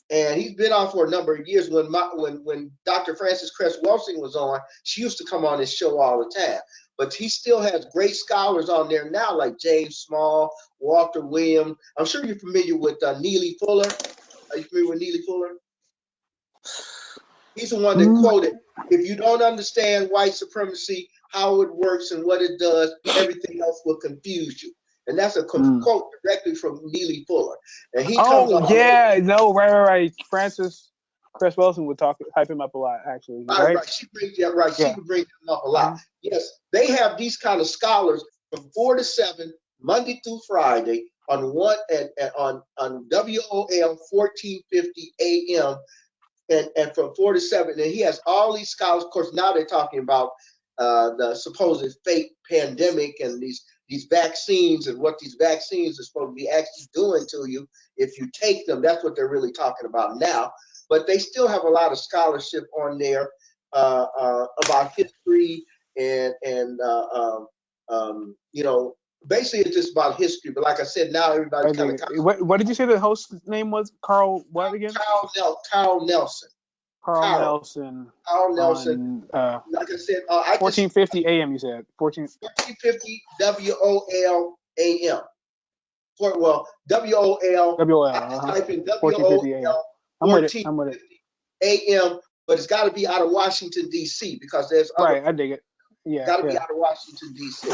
and he's been on for a number of years. When Dr. Frances Cress Welsing was on, she used to come on his show all the time. But he still has great scholars on there now, like James Small, Walter Williams. I'm sure you're familiar with Neely Fuller. Are you familiar with Neely Fuller? He's the one that Mm. quoted, "If you don't understand white supremacy, how it works and what it does, everything else will confuse you." And that's a Mm. quote directly from Neely Fuller. And he comes Oh on there. yeah, no, right. Francis Chris Wilson would hype him up a lot, actually, Right, right? right. She brings that right. She Yeah. would bring them up a lot. Uh-huh. Yes, they have these kind of scholars from 4 to 7, Monday through Friday on on WOL 1450 AM, and from 4 to 7. And he has all these scholars. Of course, now they're talking about the supposed fake pandemic and these vaccines and what these vaccines are supposed to be actually doing to you if you take them. That's what they're really talking about now. But they still have a lot of scholarship on there about history and basically it's just about history. But like I said, now everybody's I kind dig of it. What did you say the host's name was? Carl what again? Carl Nelson. Carl Carl Nelson Carl Nelson. on Like I said, I just 1450 AM. You said 1450 WOLAM. Well, WOL. WOL. I just Uh-huh. type in 1450 AM. WOL I'm with it. I'm with it. 1450 AM, but it's got to be out of Washington D.C. because there's other. Right. I dig it. Yeah. Got to be out of Washington D.C.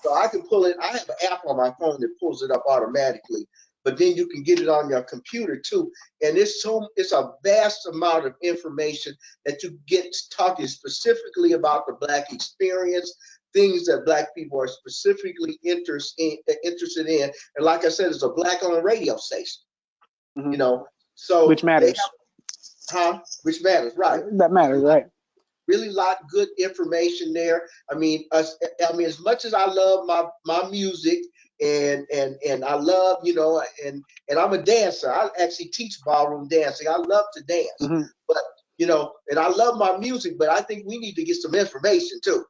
So I can pull it. I have an app on my phone that pulls it up automatically. But then you can get it on your computer too, and it's a vast amount of information that you get talking specifically about the Black experience, things that Black people are specifically interested in. And like I said, it's a Black-owned radio station. Mm-hmm. So Which matters. which matters, right? That matters, right? Really lot good information there. I mean, as much as I love my music and I love, and I'm a dancer. I actually teach ballroom dancing. I love to dance, Mm-hmm. but and I love my music. But I think we need to get some information too.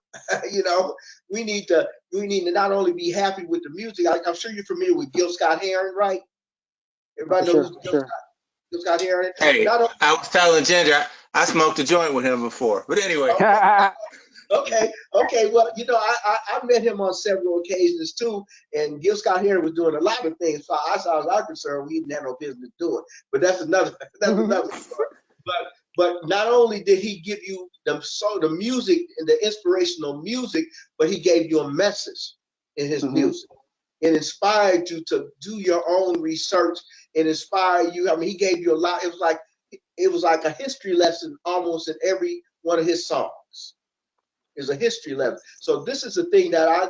We need to not only be happy with the music. I'm sure you're familiar with Gil Scott-Heron, right? Everybody knows Sure. Gil Scott-Heron. Hey, I was telling Ginger I smoked a joint with him before. But anyway. Okay. Well, I met him on several occasions too, and Gil Scott-Heron was doing a lot of things. So as far as I'm concerned, we didn't have no business doing. But that's another story. But not only did he give you the music and the inspirational music, but he gave you a message in his music. It inspired you to do your own research. It inspired you. I mean, he gave you a lot. It was like a history lesson almost in every one of his songs. Is a history lesson. So this is the thing that I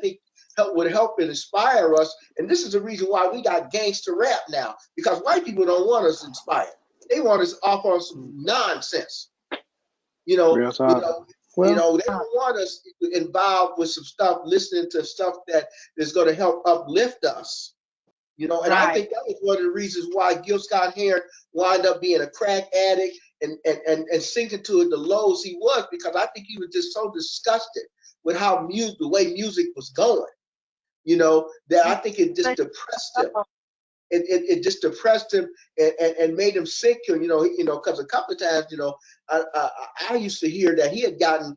think would help and inspire us. And this is the reason why we got gangster rap now, because white people don't want us inspired. They want us off on some nonsense. Real talk. They don't want us involved with some stuff, listening to stuff that is going to help uplift us. You know, and I Right. think that was one of the reasons why Gil Scott Heron wound up being a crack addict and sinking to the lows he was, because I think he was just so disgusted with how the way music was going, you know, that I think it just depressed him. It just depressed him and made him sick. Because a couple of times, I used to hear that he had gotten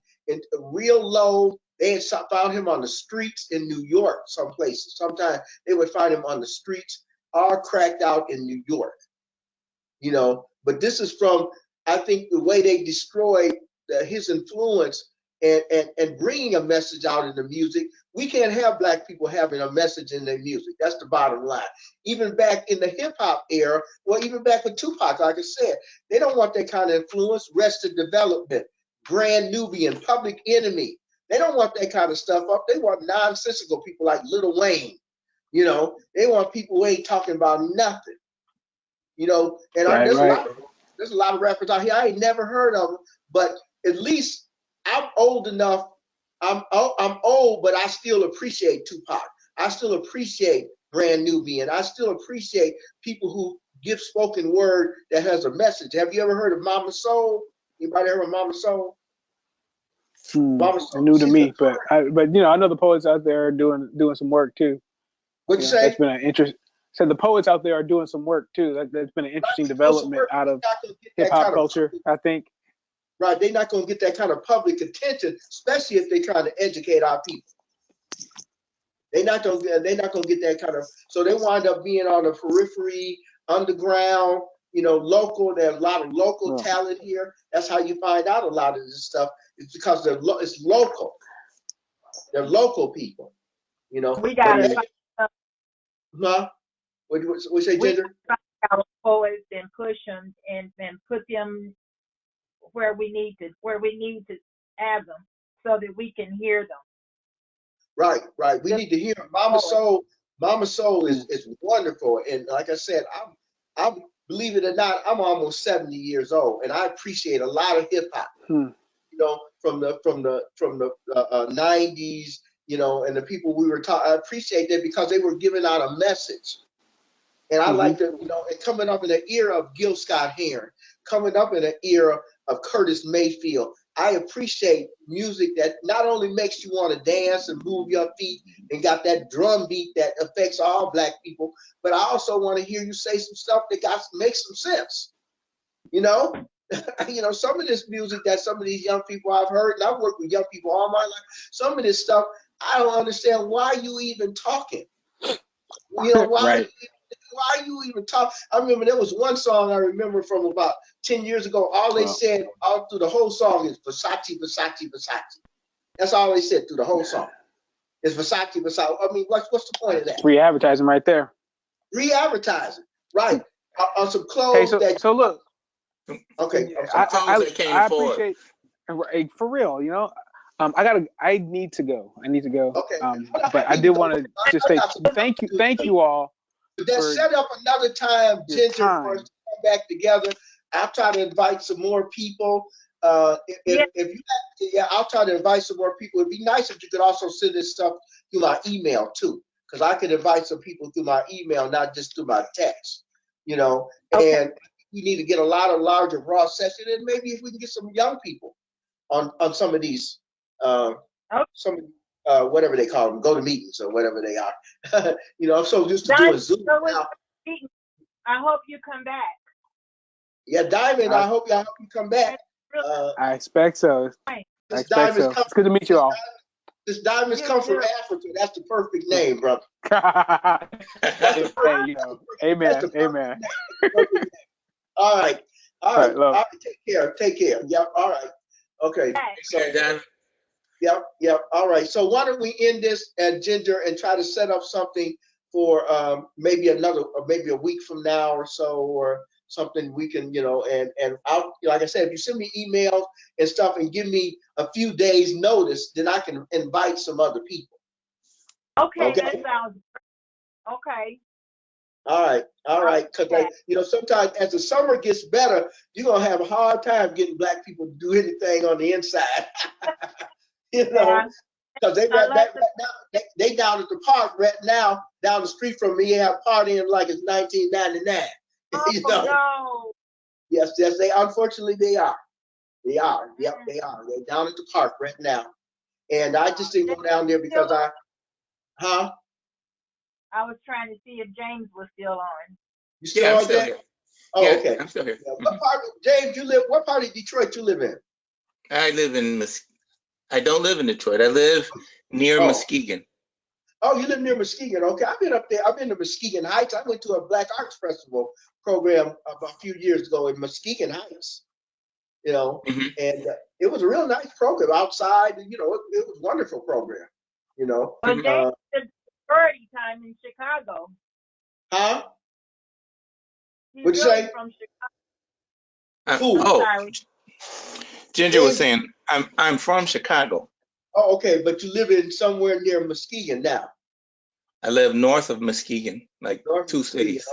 real low. They had found him on the streets in New York, some places. Sometimes they would find him on the streets, all cracked out in New York. But this is from, I think, the way they destroyed his influence and bringing a message out in the music. We can't have black people having a message in their music. That's the bottom line. Even back in the hip hop era, well, even back with Tupac, like I said, they don't want that kind of influence. Arrested Development, Brand Nubian, Public Enemy. They don't want that kind of stuff up. They want nonsensical people like Lil Wayne. They want people who ain't talking about nothing. And Right. there's a lot of rappers out here I ain't never heard of them, but at least I'm old enough. I'm old, but I still appreciate Tupac. I still appreciate Brand Nubian. I still appreciate people who give spoken word that has a message. Have you ever heard of Mama Soul? Anybody heard of Mama Soul? Mama Soul. New to me, but I know the poets out there are doing some work too. What'd you say? That's been an interest. So the poets out there are doing some work too. That's been an interesting development out of hip hop culture, I think. Right, they're not going to get that kind of public attention, especially if they're trying to educate our people. They're not going to get that kind of. So they wind up being on the periphery, underground, local. There's a lot of local talent here. That's how you find out a lot of this stuff. It's because it's local. They're local people. We got to. What's say, Ginger? Our poets and push them and put them where we need to have them so that we can hear them. Right. We need to hear them. Mama Soul is wonderful, and like I said, I'm believe it or not, I'm almost 70 years old, and I appreciate a lot of hip hop. From the 90s, and the people we were talking. I appreciate that because they were giving out a message. And I like to, and coming up in the era of Gil Scott Heron, coming up in the era of Curtis Mayfield, I appreciate music that not only makes you want to dance and move your feet and got that drum beat that affects all black people, but I also want to hear you say some stuff that makes some sense. Some of this music that some of these young people I've heard, and I've worked with young people all my life, some of this stuff, I don't understand why you even talking. Why you even talk? I remember there was one song I remember from about 10 years ago. All they said all through the whole song is Versace, Versace, Versace. That's all they said through the whole song. It's Versace, Versace. I mean, what's the point of that? Free advertising right there. Free advertising, right? On some clothes so look. Okay. I appreciate, for real, I need to go. Okay. But I did want to just say thank you all. That set up another time, Ginger, for us to come back together. I'll try to invite some more people. I'll try to invite some more people. It'd be nice if you could also send this stuff through my email too, because I could invite some people through my email, not just through my text. And we need to get a lot of larger raw session, and maybe if we can get some young people on some of these whatever they call them, go to meetings or whatever they are. I'm so used to doing Zoom now. I hope you come back. Yeah, Diamond, I hope you come back. I expect so. It's good to meet you all. This Diamond's come from Africa. That's the perfect name, brother. Amen. All right. Take care. Yeah. All right. Okay. Yep. All right. So why don't we end this at Ginger and try to set up something for maybe a week from now or so, or something we can, and I'll, like I said, if you send me emails and stuff and give me a few days notice, then I can invite some other people. Okay. That sounds great. Okay. All right. Because sometimes as the summer gets better, you're gonna have a hard time getting black people to do anything on the inside. Yeah. because they I right, love the they down at the park right now, down the street from me, have partying like it's 1999. You oh know, no. yes, they unfortunately they are. They are. Yep, Mm. they are. They're down at the park right now. And I just didn't go down there Still because on? huh? I was trying to see if James was still on. You Yeah, still I'm on still there? here. Oh, Yeah, okay. I'm still here. Yeah, what part, James, what part of Detroit you live in? I live in I don't live in Detroit. I live near Oh, Muskegon. oh, you live near Muskegon. Okay, I've been up there. I've been to Muskegon Heights. I went to a Black Arts Festival program a few years ago in Muskegon Heights. You know, Hmm. and it was a real nice program outside. You know, it was a wonderful program. You know, Well, Hmm. James did party time in Chicago. huh? He's What'd you really say? from Chicago. I'm Who? Oh, sorry. Ginger was James? saying I'm from Chicago. Oh, okay, but you live in somewhere near Muskegon now. I live north of Muskegon, like North of 2 cities.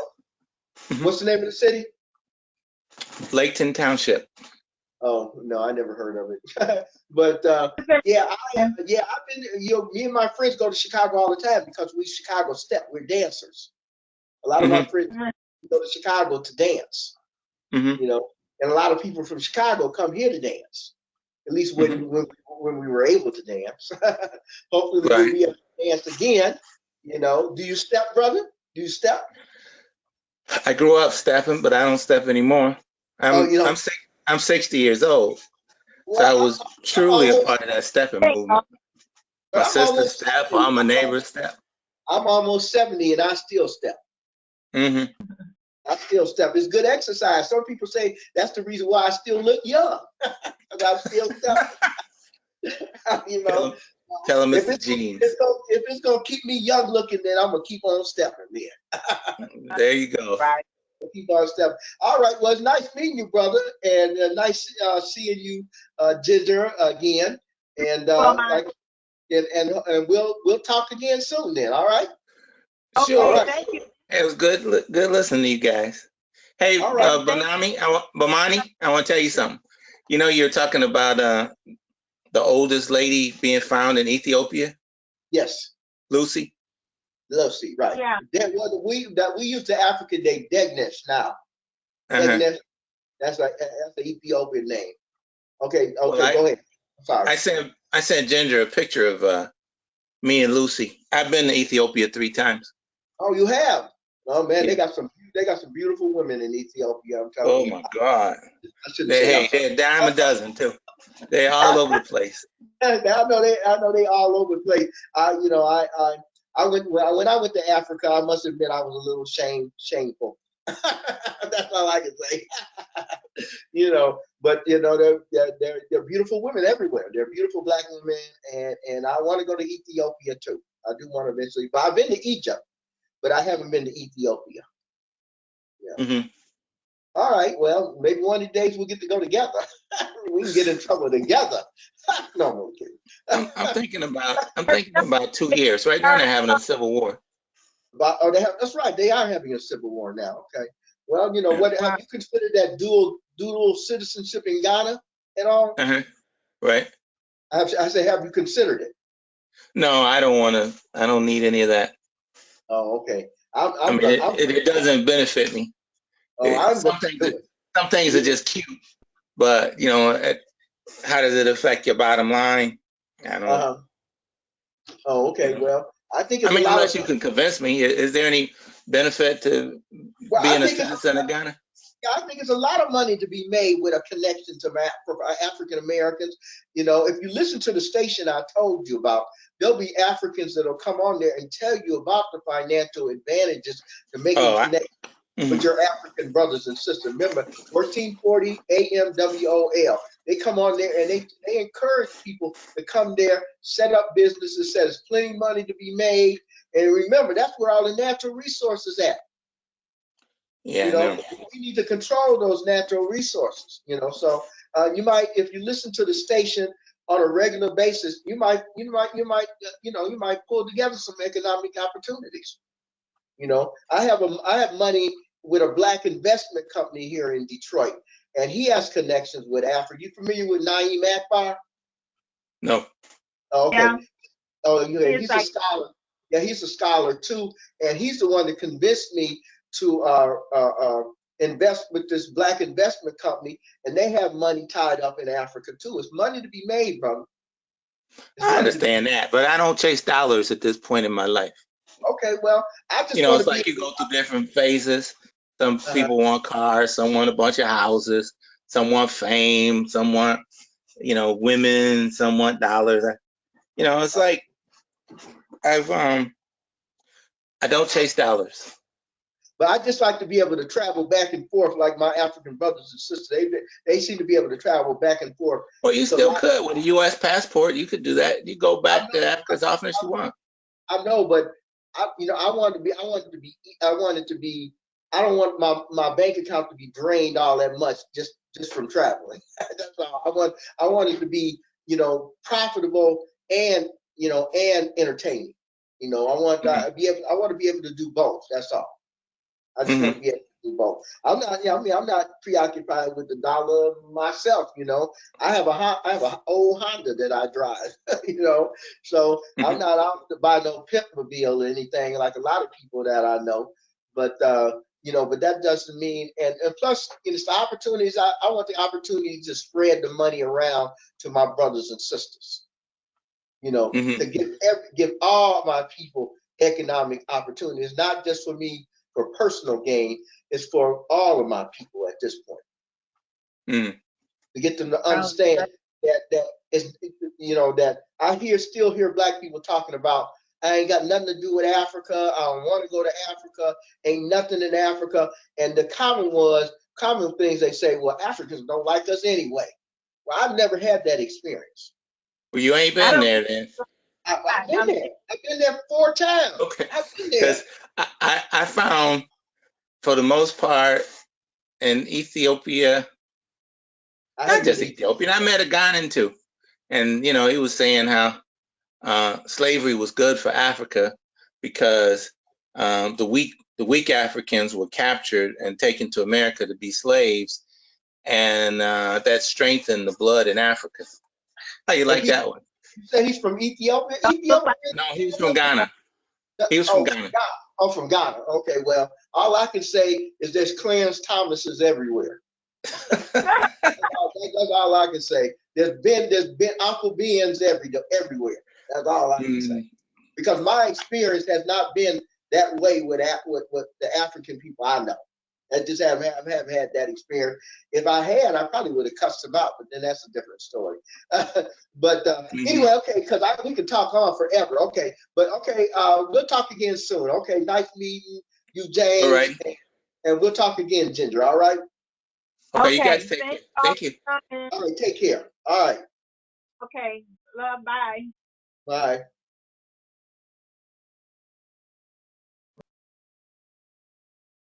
Mhm. What's the name of the city? Layton Township. Oh no, I never heard of it. But yeah, I've been. You know, me and my friends go to Chicago all the time because we Chicago step. We're dancers. A lot of our Hmm. friends go to Chicago to dance. Hmm. You know, and a lot of people from Chicago come here to dance. At least Hmm. when we were able to dance. Hopefully we'll Right. be able to dance again. You know, do you step, brother? Do you step? I grew up stepping, but I don't step anymore. Oh, I'm you know, I'm six, I'm 60 years old, so well, I was I'm truly a almost, part of that stepping Hey, movement. My I'm sister almost step, 70. all my neighbors step. I'm almost 70 and I still step. Hmm. I still step. It's good exercise. Some people say that's the reason why I still look young. Because I still step. You Tell know, them, tell them it's if the genes. if it's gonna keep me young looking, then I'm gonna keep on stepping. Then There you go. right. keep on stepping. All right. Well, it's nice meeting you, brother, and nice seeing you, Ginger, again. And Well, my like, and we'll talk again soon. Then, all right. All okay. Sure. right. Thank you. It was good listening to you guys. Hey, All right. Thank Bomani, I want to tell you something. You know, you're talking about the oldest lady being found in Ethiopia, Yes. Lucy. Lucy. Right. you. Yeah. We use the African name Degnesh now. Uh-huh. Degnesh. That's the Ethiopian name. Okay. Well, Okay. Go ahead. I'm sorry. I sent Ginger a picture of me and Lucy. I've been to Ethiopia 3 times. Oh, you have. Oh man, Yeah. they got some beautiful women in Ethiopia. I'm telling Oh you. my God. I shouldn't say. I'm sorry. They're a dime a dozen too. They're all over the place. I know they all over the place. I went when I went to Africa. I must admit I was a little shameful. That's all I can say. But they're beautiful women everywhere. They're beautiful black women, and I want to go to Ethiopia too. I do want to eventually, but I've been to Egypt, but I haven't been to Ethiopia. Yeah. Hmm. All right. Well, maybe one of the days we'll get to go together. We can get in trouble together. No, I'm kidding. I'm thinking about 2 years. Right now they're having a civil war. That's right. They are having a civil war now. Okay. Well, Yeah. what have you considered that dual citizenship in Ghana at all? Uh-huh. Right. I say, have you considered it? No, I don't want to. I don't need any of that. Oh, okay. I I'm mean, gonna I'm it doesn't benefit me. I'm gonna Some things, do some things are it. just cute, but how does it affect your bottom line? I don't. Uh-huh. Oh, You okay. know. Well, I think I it's a mean, lot unless of. you can convince me, is there any benefit to Well, being a citizen of Ghana? I think it's a lot of money to be made with a connection to African Americans. If you listen to the station I told you about, there'll be Africans that'll come on there and tell you about the financial advantages to making Oh, connections with mhm. your African brothers and sisters. Remember, 1440 AMWOL. They come on there and they encourage people to come there, set up businesses, says there's plenty of money to be made. And remember, that's where all the natural resources at. Yeah, I know. We need to control those natural resources. So you might, if you listen to the station on a regular basis, you might pull together some economic opportunities. I have money with a black investment company here in Detroit, and he has connections with Africa. You familiar with Naeem Akbar? No. Oh, okay. Yeah. Oh, yeah, He's he's a like, scholar. Yeah, he's a scholar too, and he's the one that convinced me to invest with this black investment company, and they have money tied up in Africa too. It's money to be made, brother. It's I money to be. understand that, but I don't chase dollars at this point in my life. Okay, well, I just You know, want it's to be. like you go through different phases. Some Uh, people want cars, some want a bunch of houses, some want fame, some want, women, some want dollars. It's like I've I don't chase dollars. but I just like to be able to travel back and forth like my African brothers and sisters. They seem to be able to travel back and forth. Well, you So still could with a U.S. passport. You could do that. You go I back to know, Africa as often as you want. I know, but I wanted to be. I don't want my bank account to be drained all that much just from traveling. That's all. I want it to be, profitable and and entertaining. Hmm. I want to be able to do both. That's all. I just want Hmm. to be able to do both. I'm not, I'm not preoccupied with the dollar myself. I have an old Honda that I drive. So I'm Hmm. not out to buy no Pitmobile or anything like a lot of people that I know. But but that doesn't mean, and plus, it's the opportunities. I want the opportunity to spread the money around to my brothers and sisters. Hmm. To give all my people economic opportunities, not just for me for personal gain, it's for all of my people at this point. Hmm. To get them to oh, understand that is that still hear black people talking about I ain't got nothing to do with Africa. I don't want to go to Africa. Ain't nothing in Africa. And the common things they say, well, Africans don't like us anyway. Well, I've never had that experience. Well, you ain't I been don't. there then. I've been I'm there. I've been there 4 times. Okay. I've been there. Because I found for the most part in Ethiopia, I not hadn't been just to Ethiopia, Ethiopia. I met a Ghanaian too. And, he was saying how slavery was good for Africa because the weak Africans were captured and taken to America to be slaves, and that strengthened the blood in Africa. How you And like that one? you say he's from Ethiopia? look Ethiopia? like No, he was from Ghana. He was from Oh, from Ghana. Ghana. Oh, from Ghana. Okay, well, all I can say is there's Clarence Thomases everywhere. That's all I can say. There's been Uncle Ben's everywhere. That's all I can say. Mm, Because my experience has not been that way with the African people I know. I just haven't had that experience. If I had, I probably would have cussed them out, but then that's a different story. But mhm. anyway, okay, because we could talk on forever. Okay, but okay, we'll talk again soon. Okay, nice meeting you, All James, right. and we'll talk again, Ginger. All right. Okay, you guys okay. take care. Thanks all Thank you. for coming. All right. Take care. All right. Okay. Love. Bye. Bye.